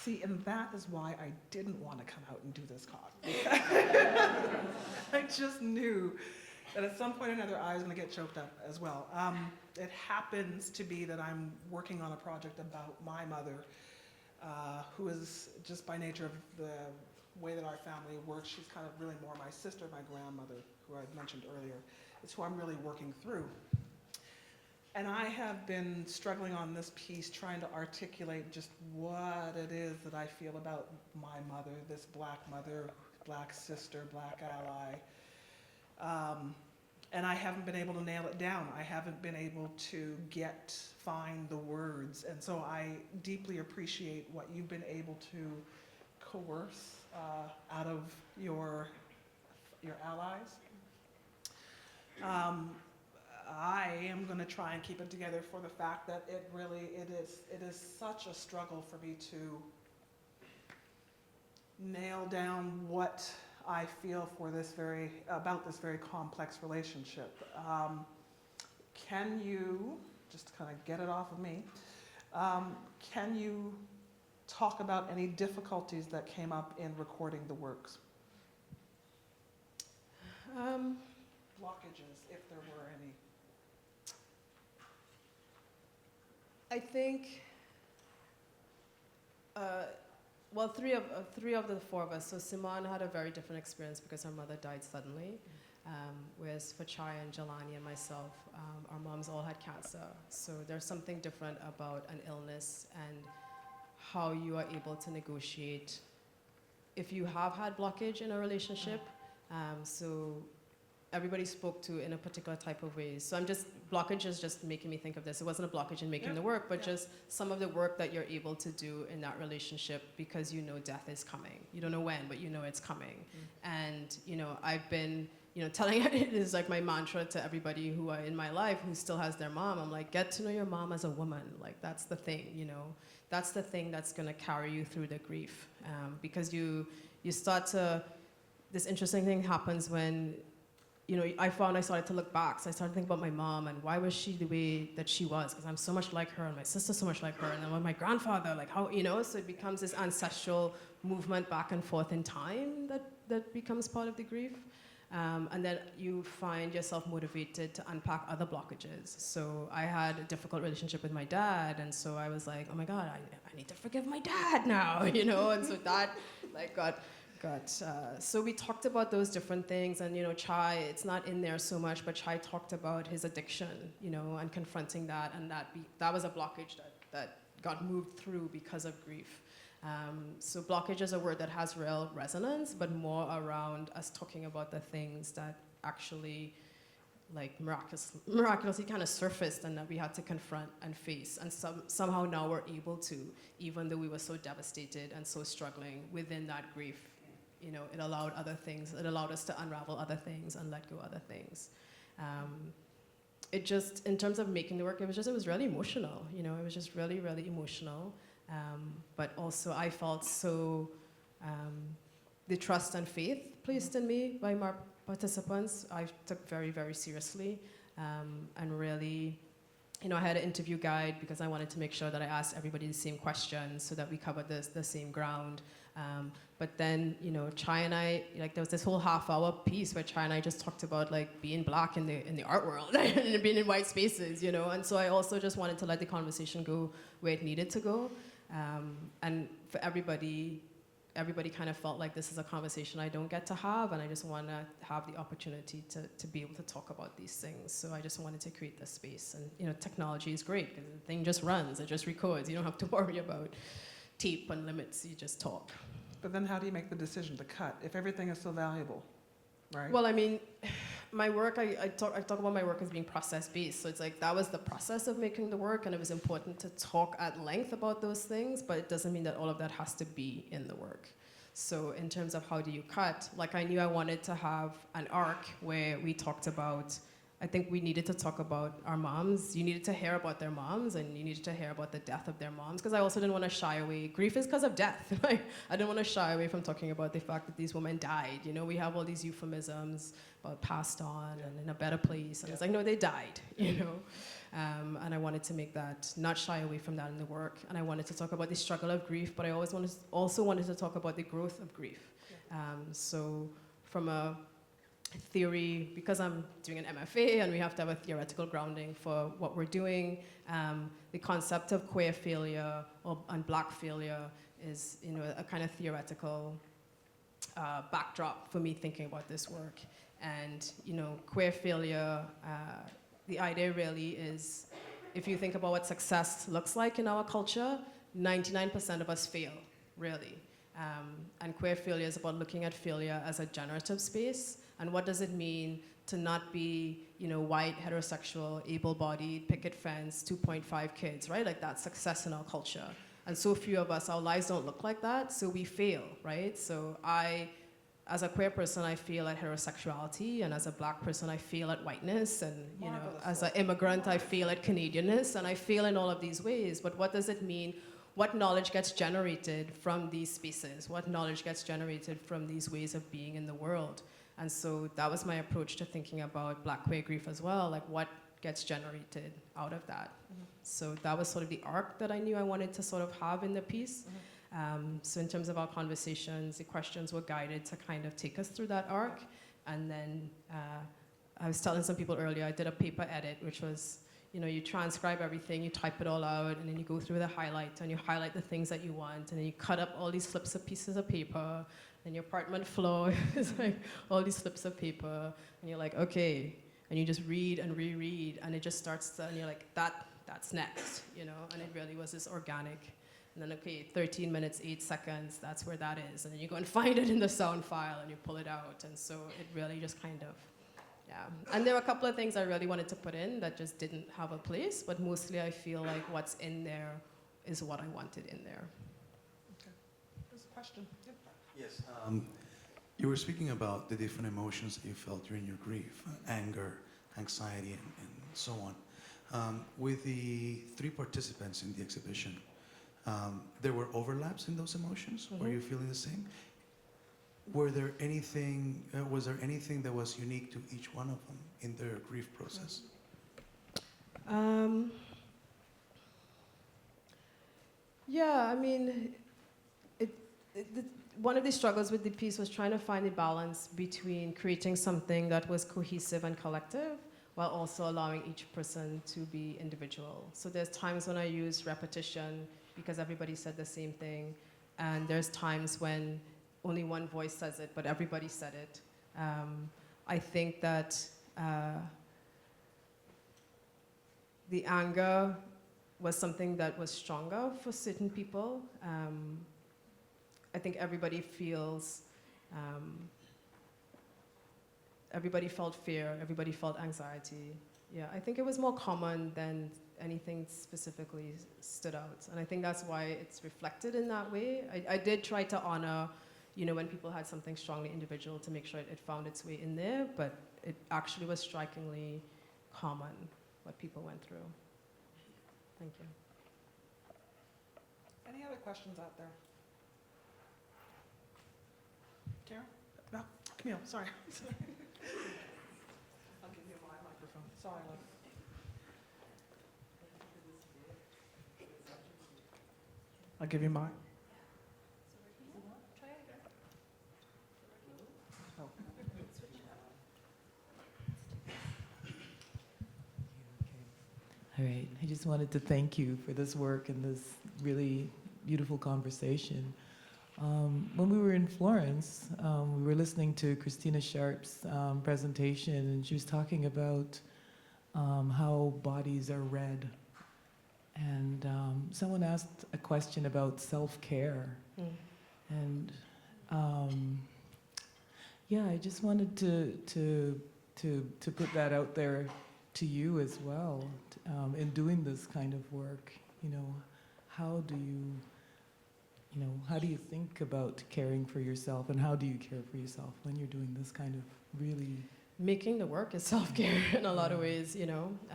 See, and that is why I didn't want to come out and do this talk. I just knew that at some point or another I was going to get choked up as well. It happens to be that I'm working on a project about my mother, who is, just by nature of the way that our family works, she's kind of really more my sister, my grandmother, who I mentioned earlier. It's who I'm really working through. And I have been struggling on this piece, trying to articulate just what it is that I feel about my mother, this Black mother, Black sister, Black ally. And I haven't been able to nail it down. I haven't been able to find the words. And so I deeply appreciate what you've been able to coerce out of your allies. I am going to try and keep it together for the fact that it is such a struggle for me to nail down what I feel about this very complex relationship. Can you, just to kind of get it off of me, can you talk about any difficulties that came up in recording the works? Blockages, if there were any. I think, three of the four of us. So Simone had a very different experience because her mother died suddenly, whereas for Chai and Jelani and myself, our moms all had cancer. So there's something different about an illness and how you are able to negotiate if you have had blockage in a relationship. So everybody spoke to in a particular type of ways. So blockage is just making me think of this. It wasn't a blockage in making the work, but just some of the work that you're able to do in that relationship because you know death is coming. You don't know when, but you know it's coming. And, I've been, telling it is like my mantra to everybody who are in my life who still has their mom. I'm like, get to know your mom as a woman. Like, that's the thing, That's the thing that's gonna carry you through the grief. Because you start to, this interesting thing happens when, I found I started to look back. So I started to think about my mom and why was she the way that she was? Because I'm so much like her and my sister's so much like her. And then with my grandfather, like how, so it becomes this ancestral movement back and forth in time that becomes part of the grief. And then you find yourself motivated to unpack other blockages. So I had a difficult relationship with my dad. And so I was like, oh my God, I need to forgive my dad now, And so that got so we talked about those different things, and Chai, it's not in there so much, but Chai talked about his addiction, and confronting that, and that was a blockage that got moved through because of grief. So blockage is a word that has real resonance, but more around us talking about the things that actually miraculously kind of surfaced and that we had to confront and face. And somehow now we're able to, even though we were so devastated and so struggling within that grief. It allowed other things. It allowed us to unravel other things and let go other things. It just, in terms of making the work, it was really emotional. It was just really, really emotional. But also I felt so, the trust and faith placed in me by my participants, I took very, very seriously. And really I had an interview guide because I wanted to make sure that I asked everybody the same questions so that we covered the same ground. But then, Chai and I, there was this whole half-hour piece where Chai and I just talked about being black in the art world and being in white spaces, And so I also just wanted to let the conversation go where it needed to go. And for everybody kind of felt like this is a conversation I don't get to have, and I just want to have the opportunity to be able to talk about these things. So I just wanted to create this space. And, technology is great because the thing just runs, it just records. You don't have to worry about tape and limits, you just talk. But then how do you make the decision to cut if everything is so valuable, right? Well, I mean, my work, I talk about my work as being process-based. So it's that was the process of making the work, and it was important to talk at length about those things, but it doesn't mean that all of that has to be in the work. So in terms of how do you cut, I knew I wanted to have an arc where we talked about, I think we needed to talk about our moms. You needed to hear about their moms, and you needed to hear about the death of their moms, because I also didn't want to shy away. Grief is because of death. I didn't want to shy away from talking about the fact that these women died. We have all these euphemisms about passed on and in a better place. And it's no, they died, And I wanted to make that, not shy away from that in the work. And I wanted to talk about the struggle of grief, but I also wanted to talk about the growth of grief. So from a theory, because I'm doing an MFA and we have to have a theoretical grounding for what we're doing, the concept of queer failure and black failure is a kind of theoretical backdrop for me thinking about this work. And queer failure, the idea really is, if you think about what success looks like in our culture, 99% of us fail, really. And queer failure is about looking at failure as a generative space. And what does it mean to not be, white, heterosexual, able-bodied, picket fence, 2.5 kids, right? That's success in our culture. And so few of us, our lives don't look like that, so we fail, right? So as a queer person, I fail at heterosexuality, and as a black person, I fail at whiteness, and as an immigrant, I fail at Canadianness, and I fail in all of these ways. But what does it mean? What knowledge gets generated from these spaces? What knowledge gets generated from these ways of being in the world? And so that was my approach to thinking about black queer grief as well, what gets generated out of that. Mm-hmm. So that was sort of the arc that I knew I wanted to sort of have in the piece. Mm-hmm. So in terms of our conversations, the questions were guided to kind of take us through that arc. And then I was telling some people earlier, I did a paper edit, which was, you transcribe everything, you type it all out, and then you go through the highlight, and you highlight the things that you want, and then you cut up all these flips of pieces of paper, and your apartment floor is all these slips of paper, and you're okay, and you just read and reread, and it just starts to, and you're that's next, and it really was this organic. And then, 13 minutes, 8 seconds, that's where that is. And then you go and find it in the sound file, and you pull it out, and so it really just kind of, And there were a couple of things I really wanted to put in that just didn't have a place, but mostly I feel like what's in there is what I wanted in there. Okay. There's a question. Yep. Yes. You were speaking about the different emotions that you felt during your grief, anger, anxiety, and so on. With the 3 participants in the exhibition, there were overlaps in those emotions? Mm-hmm. Were you feeling the same? Was there anything that was unique to each one of them in their grief process? Yeah, I mean, one of the struggles with the piece was trying to find a balance between creating something that was cohesive and collective while also allowing each person to be individual. So there's times when I use repetition because everybody said the same thing, and there's times when only one voice says it, but everybody said it. I think that the anger was something that was stronger for certain people. I think everybody felt fear, everybody felt anxiety. Yeah, I think it was more common than anything specifically stood out. And I think that's why it's reflected in that way. I did try to honor, when people had something strongly individual to make sure it found its way in there, but it actually was strikingly common what people went through. Thank you. Any other questions out there? Karen? No, Camille, sorry. I'll give you my microphone. Sorry, love. I'll give you mine. Oh. All right. I just wanted to thank you for this work and this really beautiful conversation. When we were in Florence, we were listening to Christina Sharp's presentation, and she was talking about how bodies are read. And someone asked a question about self-care. And yeah, I just wanted to put that out there to you as well. In doing this kind of work, how do you think about caring for yourself, and how do you care for yourself when you're doing this kind of really... Making the work is self-care in a lot of ways,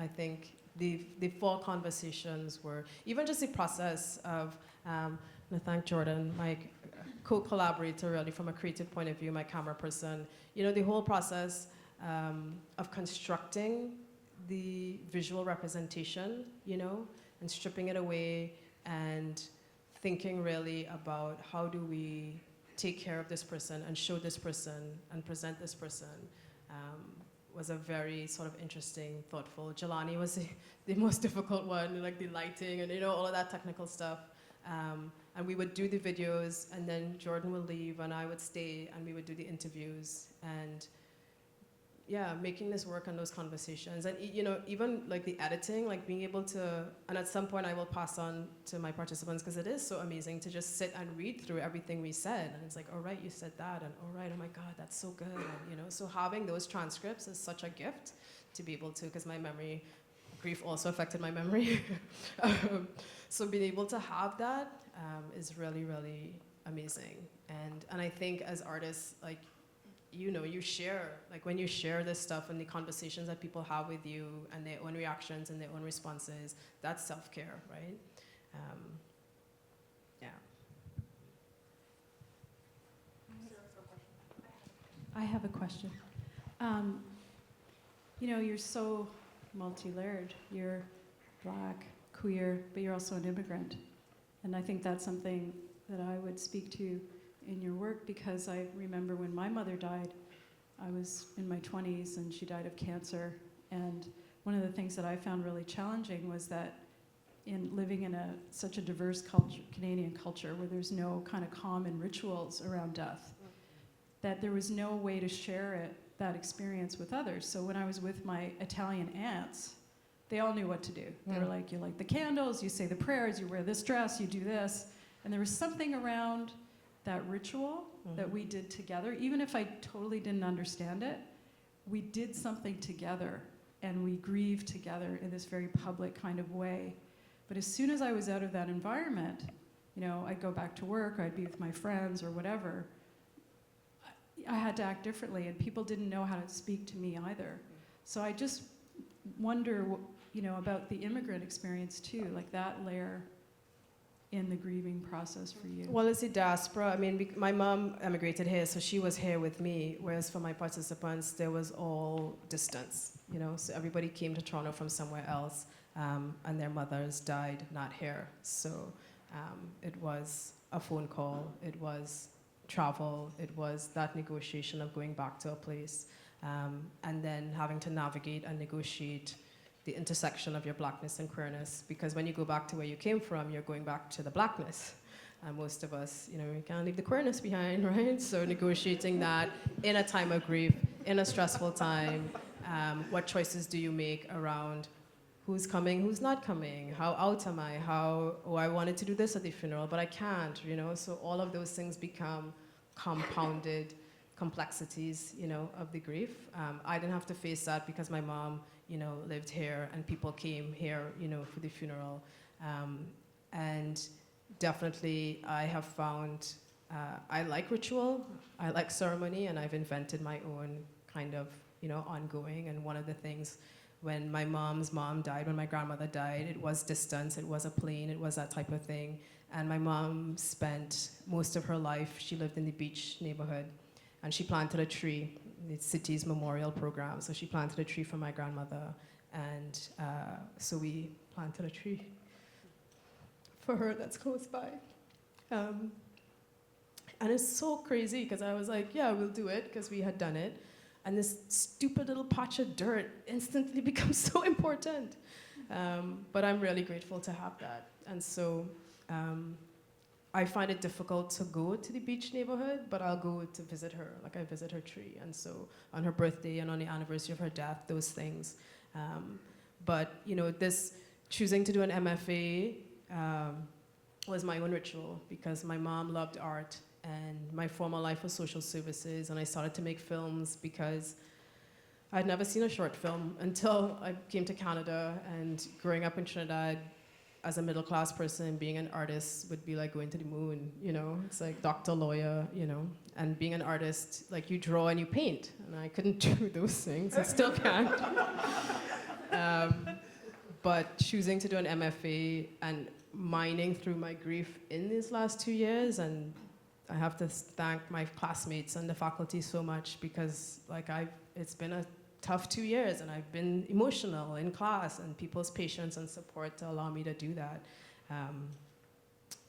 I think the 4 conversations were, even just the process of, and I thank Jordan, my co-collaborator really from a creative point of view, my camera person, the whole process of constructing the visual representation, and stripping it away and thinking really about how do we take care of this person and show this person and present this person was a very sort of interesting, thoughtful. Jelani was the most difficult one, like the lighting and all of that technical stuff. And we would do the videos, and then Jordan would leave and I would stay and we would do the interviews. And yeah, making this work on those conversations, and even like the editing, like being able to, and at some point I will pass on to my participants because it is so amazing to just sit and read through everything we said, and it's like, all right, you said that, and all right, oh my God, that's so good, and so having those transcripts is such a gift to be able to, because my memory, grief also affected my memory, so being able to have that is really, really amazing, and I think as artists, like, you share, like when you share this stuff and the conversations that people have with you and their own reactions and their own responses, that's self-care, right? Yeah. I have a question. You're so multi-layered. You're Black, queer, but you're also an immigrant. And I think that's something that I would speak to in your work, because I remember when my mother died, I was in my 20s and she died of cancer. And one of the things that I found really challenging was that in living in such a diverse culture, Canadian culture, where there's no kind of common rituals around death, that there was no way to share that experience with others. So when I was with my Italian aunts, they all knew what to do. They were like, you light the candles, you say the prayers, you wear this dress, you do this. And there was something around that ritual that we did together. Even if I totally didn't understand it, we did something together and we grieved together in this very public kind of way. But as soon as I was out of that environment, I'd go back to work, or I'd be with my friends or whatever, I had to act differently, and people didn't know how to speak to me either. So I just wonder, about the immigrant experience too, like that layer in the grieving process for you. Well, it's the diaspora. I mean, my mom emigrated here, so she was here with me, whereas for my participants, there was all distance, so everybody came to Toronto from somewhere else, and their mothers died not here. So it was a phone call, it was travel, it was that negotiation of going back to a place, and then having to navigate and negotiate the intersection of your Blackness and queerness, because when you go back to where you came from, you're going back to the Blackness. And most of us, we can't leave the queerness behind, right? So negotiating that in a time of grief, in a stressful time, what choices do you make around who's coming, who's not coming, how out am I, I wanted to do this at the funeral, but I can't, so all of those things become compounded complexities, of the grief. I didn't have to face that because my mom, lived here and people came here, for the funeral. And definitely I have found, I like ritual, I like ceremony, and I've invented my own kind of, ongoing. And one of the things, when my mom's mom died, when my grandmother died, it was distance, it was a plane, it was that type of thing. And my mom spent most of her life, she lived in the beach neighborhood, and she planted a tree, the city's memorial program. So she planted a tree for my grandmother, and so we planted a tree for her that's close by. And it's so crazy because I was like, yeah, we'll do it because we had done it. And this stupid little patch of dirt instantly becomes so important. But I'm really grateful to have that. And so I find it difficult to go to the beach neighborhood, but I'll go to visit her. Like I visit her tree. And so on her birthday and on the anniversary of her death, those things. But you know, this choosing to do an MFA was my own ritual because my mom loved art and my former life was social services, and I started to make films because I'd never seen a short film until I came to Canada. And growing up in Trinidad as a middle-class person, being an artist would be like going to the moon, you know? It's like doctor, lawyer, you know? And being an artist, like you draw and you paint. And I couldn't do those things, I still can't. But choosing to do an MFA and mining through my grief in these last 2 years, and I have to thank my classmates and the faculty so much because like it's been a tough 2 years and I've been emotional in class, and people's patience and support to allow me to do that.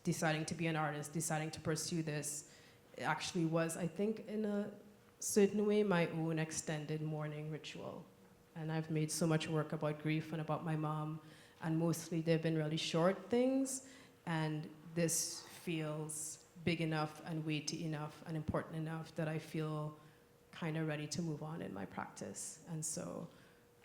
Deciding to be an artist, deciding to pursue this, it actually was, I think, in a certain way, my own extended mourning ritual. And I've made so much work about grief and about my mom, and mostly they've been really short things, and this feels big enough and weighty enough and important enough that I feel kind of ready to move on in my practice. And so,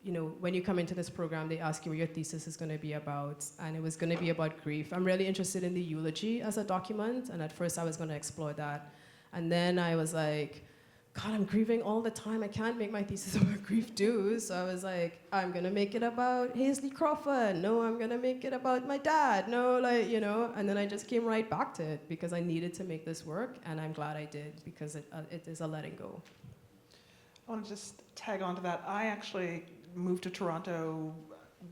you know, when you come into this program, they ask you what your thesis is going to be about, and it was going to be about grief. I'm really interested in the eulogy as a document, and at first I was going to explore that. And then I was like, God, I'm grieving all the time. I can't make my thesis about grief too. So I was like, I'm going to make it about Hazley Crawford. No, I'm going to make it about my dad. No, like, you know. And then I just came right back to it because I needed to make this work, and I'm glad I did because it is a letting go. I want to just tag on to that. I actually moved to Toronto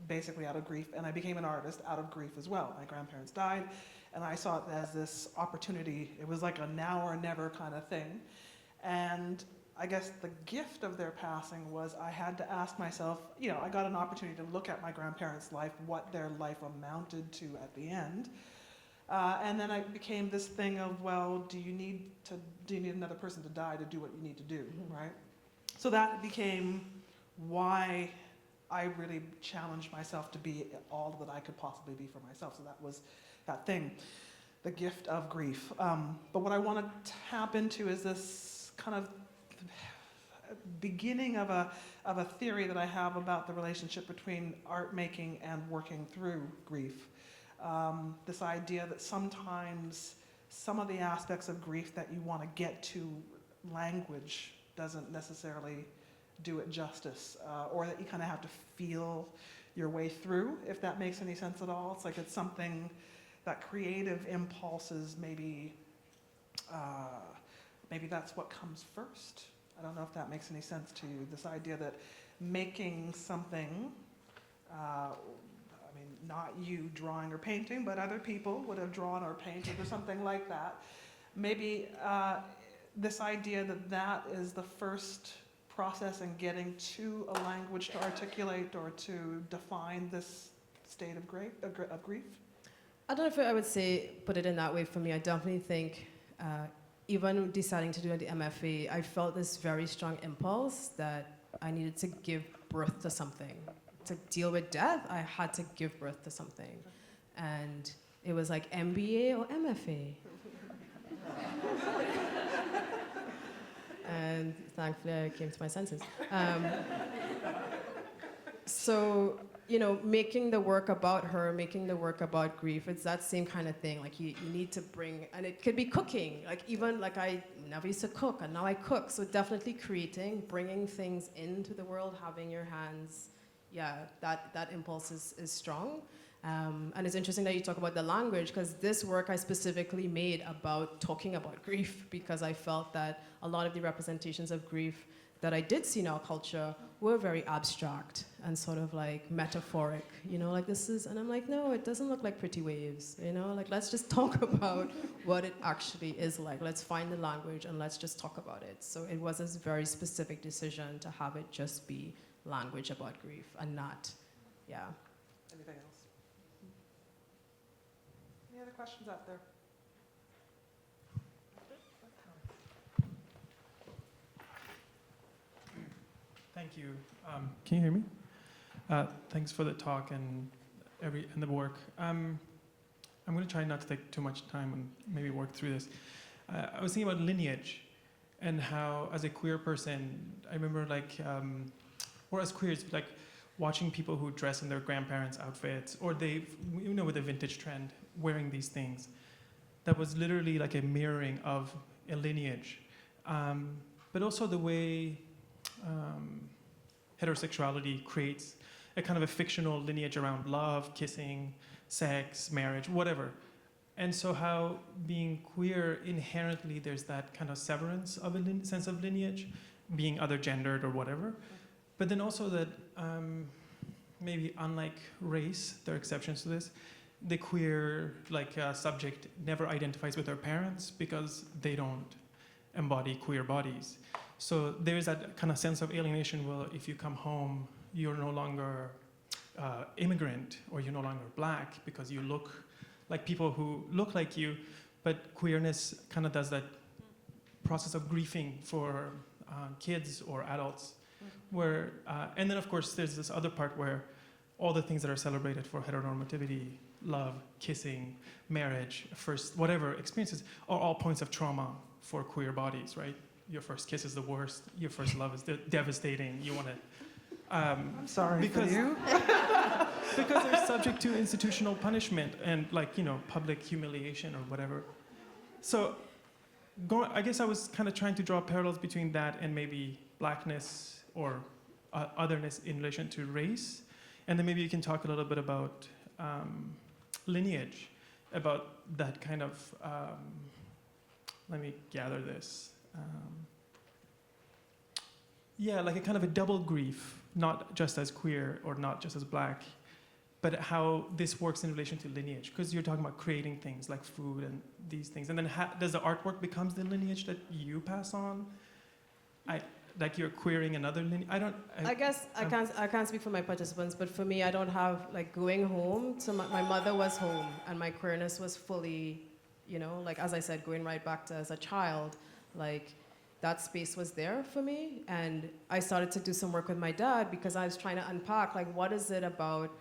basically out of grief, and I became an artist out of grief as well. My grandparents died, and I saw it as this opportunity. It was like a now or never kind of thing. And I guess the gift of their passing was I had to ask myself, you know, I got an opportunity to look at my grandparents' life, what their life amounted to at the end. And then it became this thing of, well, do you need another person to die to do what you need to do, right? So that became why I really challenged myself to be all that I could possibly be for myself. So that was that thing, the gift of grief. But what I want to tap into is this kind of beginning of a theory that I have about the relationship between art making and working through grief. This idea that sometimes some of the aspects of grief that you want to get to language doesn't necessarily do it justice, or that you kind of have to feel your way through, if that makes any sense at all. It's like it's something that creative impulses maybe that's what comes first. I don't know if that makes any sense to you, this idea that making something, I mean, not you drawing or painting, but other people would have drawn or painted or something like that. Maybe this idea that that is the first process in getting to a language to articulate or to define this state of grief? I don't know if I would say put it in that way for me. I definitely think even deciding to do the MFA, I felt this very strong impulse that I needed to give birth to something. To deal with death, I had to give birth to something. And it was like MBA or MFA. And thankfully I came to my senses. So, you know, making the work about her, making the work about grief, it's that same kind of thing. Like you need to bring, and it could be cooking. Like even like I never used to cook, and now I cook. So definitely creating, bringing things into the world, having your hands, yeah, that impulse is strong. And it's interesting that you talk about the language, because this work I specifically made about talking about grief, because I felt that a lot of the representations of grief that I did see in our culture were very abstract and sort of like metaphoric, you know, like this is, and I'm like, no, it doesn't look like pretty waves, you know, like let's just talk about what it actually is like. Let's find the language and let's just talk about it. So it was this very specific decision to have it just be language about grief and not, yeah. Anything else? questions out there? Thank you. Can you hear me? Thanks for the talk and the work. I'm going to try not to take too much time and maybe work through this. I was thinking about Lineage and how, as a queer person, I remember or as queers, like watching people who dress in their grandparents' outfits, or with the vintage trend, wearing these things. That was literally like a mirroring of a lineage, but also the way heterosexuality creates a kind of a fictional lineage around love, kissing, sex, marriage, whatever. And so how being queer, inherently there's that kind of severance of a sense of lineage, being other gendered or whatever. But then also that maybe unlike race, there are exceptions to this, the queer subject never identifies with their parents because they don't embody queer bodies. So there's that kind of sense of alienation. Well, if you come home, you're no longer immigrant, or you're no longer black because you look like people who look like you. But queerness kind of does that process of grieving for kids or adults. Where, and then of course there's this other part where all the things that are celebrated for heteronormativity, love, kissing, marriage, first whatever experiences, are all points of trauma for queer bodies, right? Your first kiss is the worst. Your first love is devastating. You want to. I'm sorry because, for you. because they're subject to institutional punishment and public humiliation or whatever. So, I guess I was kind of trying to draw parallels between that and maybe blackness or otherness in relation to race, and then maybe you can talk a little bit about lineage, about that kind of. Let me gather this. Like a kind of a double grief, not just as queer or not just as black, but how this works in relation to lineage, because you're talking about creating things like food and these things, and then does the artwork becomes the lineage that you pass on? Like you're queering another lineage. I guess I can't speak for my participants, but for me, I don't have going home. So my mother was home, and my queerness was fully, as I said, going right back to as a child, that space was there for me. And I started to do some work with my dad because I was trying to unpack, what is it about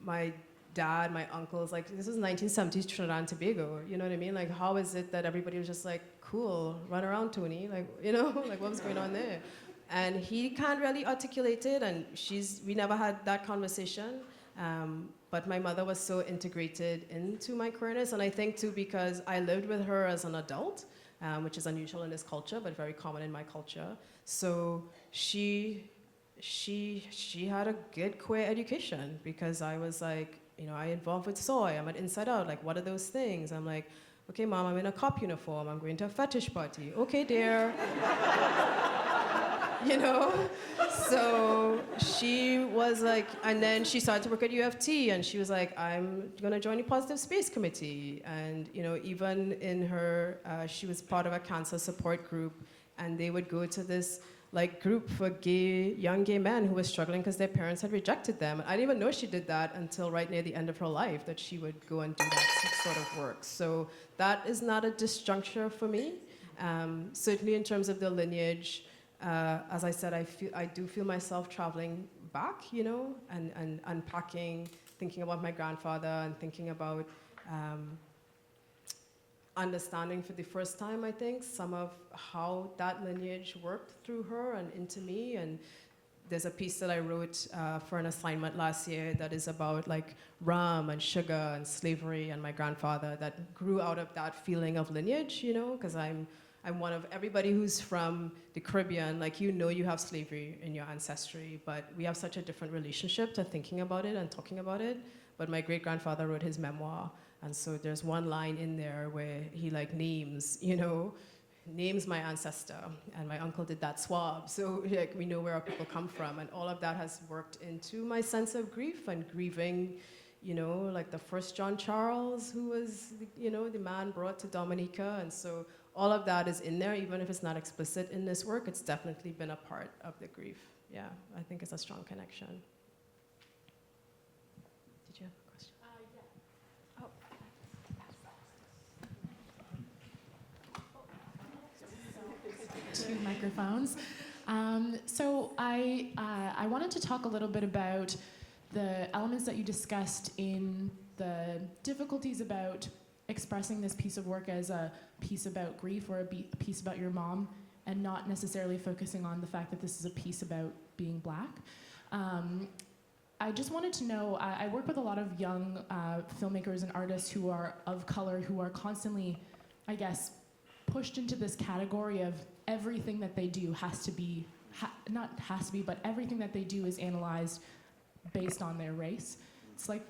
my dad, my uncles, this is 1970s Trinidad and Tobago, you know what I mean? How is it that everybody was just cool, run around, Tony, what was going on there? And he can't really articulate it, and we never had that conversation. But my mother was so integrated into my queerness, and I think too because I lived with her as an adult, which is unusual in this culture, but very common in my culture. So she had a good queer education because I was I involved with soy, I'm at Inside Out, what are those things? I'm okay, Mom, I'm in a cop uniform, I'm going to a fetish party. Okay, dear. So she was and then she started to work at UFT, and she was I'm gonna join the Positive Space Committee. And even in her, she was part of a cancer support group, and they would go to this group for young gay men who were struggling because their parents had rejected them. I didn't even know she did that until right near the end of her life, that she would go and do that sort of work. So that is not a disjuncture for me. Certainly in terms of the lineage, as I said, I do feel myself traveling back, and unpacking, thinking about my grandfather and thinking about understanding for the first time, I think, some of how that lineage worked through her and into me. And there's a piece that I wrote for an assignment last year that is about rum and sugar and slavery and my grandfather that grew out of that feeling of lineage, because I'm one of everybody who's from the Caribbean, you have slavery in your ancestry, but we have such a different relationship to thinking about it and talking about it. But my great-grandfather wrote his memoir, and so there's one line in there where he names my ancestor, and my uncle did that swab, so we know where our people come from, and all of that has worked into my sense of grief and grieving, the first John Charles, who was, the man brought to Dominica, and so all of that is in there, even if it's not explicit in this work. It's definitely been a part of the grief. Yeah, I think it's a strong connection. Did you have a question? 2 microphones. So I wanted to talk a little bit about the elements that you discussed in the difficulties about expressing this piece of work as a piece about grief or a piece about your mom, and not necessarily focusing on the fact that this is a piece about being Black. I just wanted to know, I work with a lot of young filmmakers and artists who are of color, who are constantly, I guess, pushed into this category of everything that they do has to be, not has to be, but everything that they do is analyzed based on their race. It's like,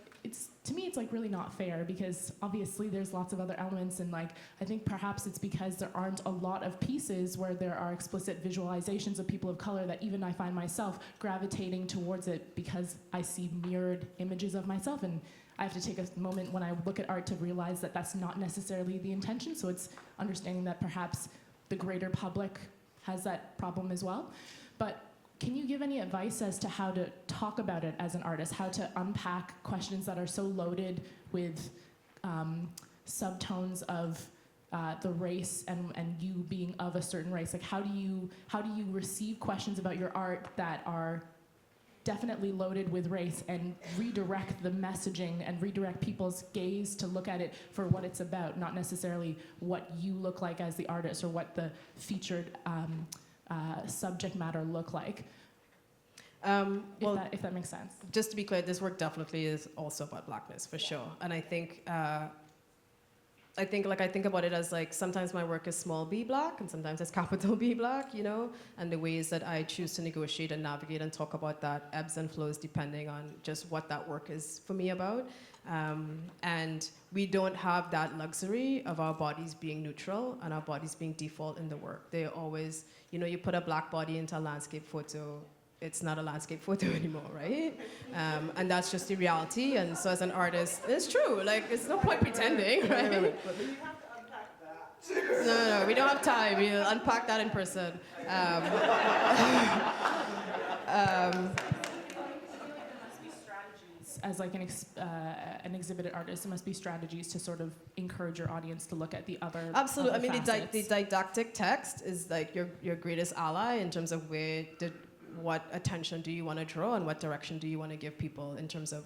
to me, it's like really not fair, because obviously there's lots of other elements, and like I think perhaps it's because there aren't a lot of pieces where there are explicit visualizations of people of color that even I find myself gravitating towards it because I see mirrored images of myself, and I have to take a moment when I look at art to realize that that's not necessarily the intention. So it's understanding that perhaps the greater public has that problem as well. But can you give any advice as to how to talk about it as an artist, how to unpack questions that are so loaded with subtones of the race and you being of a certain race? Like how do you receive questions about your art that are definitely loaded with race and redirect the messaging and redirect people's gaze to look at it for what it's about, not necessarily what you look like as the artist or what the featured subject matter look like? If that makes sense. Just to be clear, this work definitely is also about Blackness, for sure. And I think about it as like sometimes my work is small b Black and sometimes it's capital B Black, you know, and the ways that I choose to negotiate and navigate and talk about that ebbs and flows depending on just what that work is for me about. And we don't have that luxury of our bodies being neutral and our bodies being default in the work. They always, you know, you put a Black body into a landscape photo, it's not a landscape photo anymore, right? And that's just the reality. And so as an artist, it's true. Like, it's no point pretending, right? Wait. But you have to unpack that. No, we don't have time. We'll unpack that in person. As like an exhibited artist, there must be strategies to sort of encourage your audience to look at the other. Absolutely. Other I mean, facets. the didactic text is like your greatest ally in terms of what attention do you want to draw and what direction do you want to give people in terms of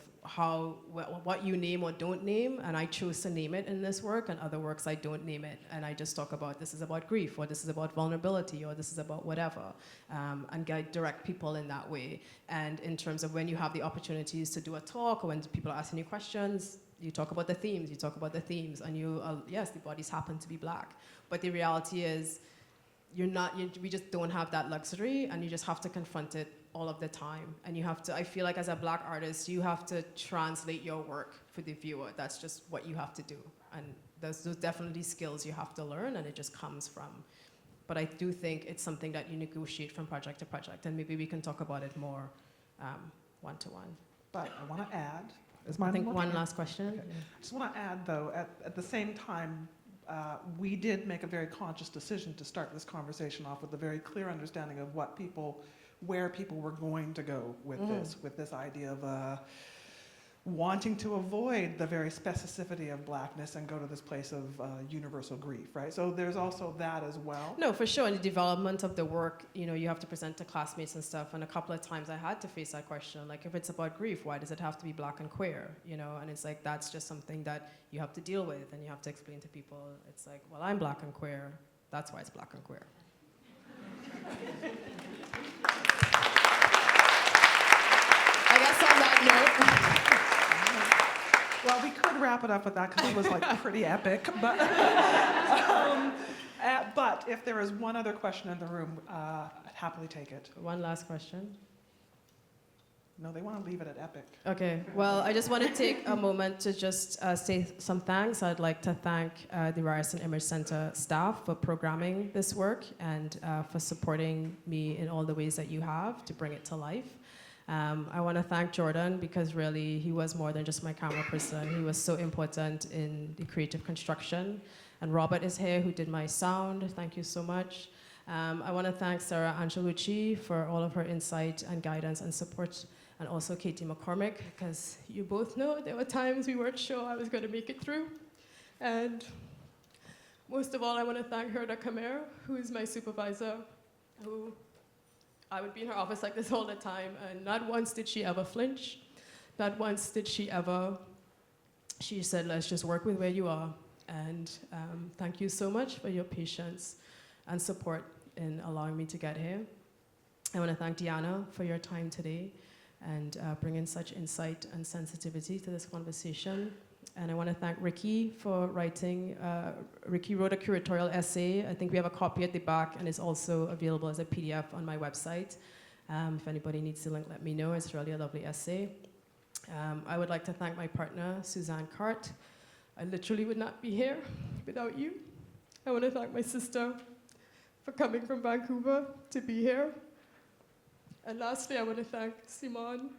what you name or don't name. And I choose to name it in this work, and other works I don't name it, and I just talk about this is about grief, or this is about vulnerability, or this is about whatever, and direct people in that way. And in terms of when you have the opportunities to do a talk, or when people are asking you questions, you talk about the themes, and yes, the bodies happen to be Black, but the reality is we just don't have that luxury, and you just have to confront it all of the time. And I feel like as a Black artist, you have to translate your work for the viewer. That's just what you have to do. And there's definitely skills you have to learn, and it just comes from. But I do think it's something that you negotiate from project to project, and maybe we can talk about it more one-to-one. But I want to add, I think one last question. Okay. I just want to add, though, at the same time, we did make a very conscious decision to start this conversation off with a very clear understanding of where people were going to go with this idea of wanting to avoid the very specificity of Blackness and go to this place of universal grief, right? So there's also that as well. No, for sure. In the development of the work, you know, you have to present to classmates and stuff. And a couple of times I had to face that question. Like, if it's about grief, why does it have to be Black and queer? You know, and it's like, that's just something that you have to deal with, and you have to explain to people. It's like, well, I'm Black and queer. That's why it's Black and queer. I guess on that note. Well, we could wrap it up with that because it was like pretty epic. But but if there is one other question in the room, I'd happily take it. One last question. No, they want to leave it at epic. Okay, well, I just want to take a moment to just say some thanks. I'd like to thank the Ryerson Image Centre staff for programming this work and for supporting me in all the ways that you have to bring it to life. I want to thank Jordan, because really he was more than just my camera person. He was so important in the creative construction. And Robert is here, who did my sound. Thank you so much. I want to thank Sarah Angelucci for all of her insight and guidance and support, and also Katie McCormick, because you both know there were times we weren't sure I was going to make it through. And most of all, I want to thank Herda Kamer, who is my supervisor who I would be in her office like this all the time, and not once did she ever flinch. Not once did she ever, she said, let's just work with where you are. And thank you so much for your patience and support in allowing me to get here. I want to thank Deanna for your time today and bringing such insight and sensitivity to this conversation. And I want to thank Ricky for writing. Ricky wrote a curatorial essay. I think we have a copy at the back, and it's also available as a PDF on my website. If anybody needs the link, let me know. It's really a lovely essay. I would like to thank my partner, Suzanne Cart. I literally would not be here without you. I want to thank my sister for coming from Vancouver to be here. And lastly, I want to thank Simon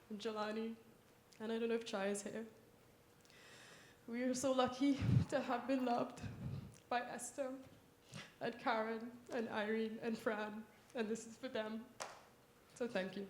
and Jelani, and I don't know if Chai is here. We are so lucky to have been loved by Esther and Karen and Irene and Fran, and this is for them. So thank you.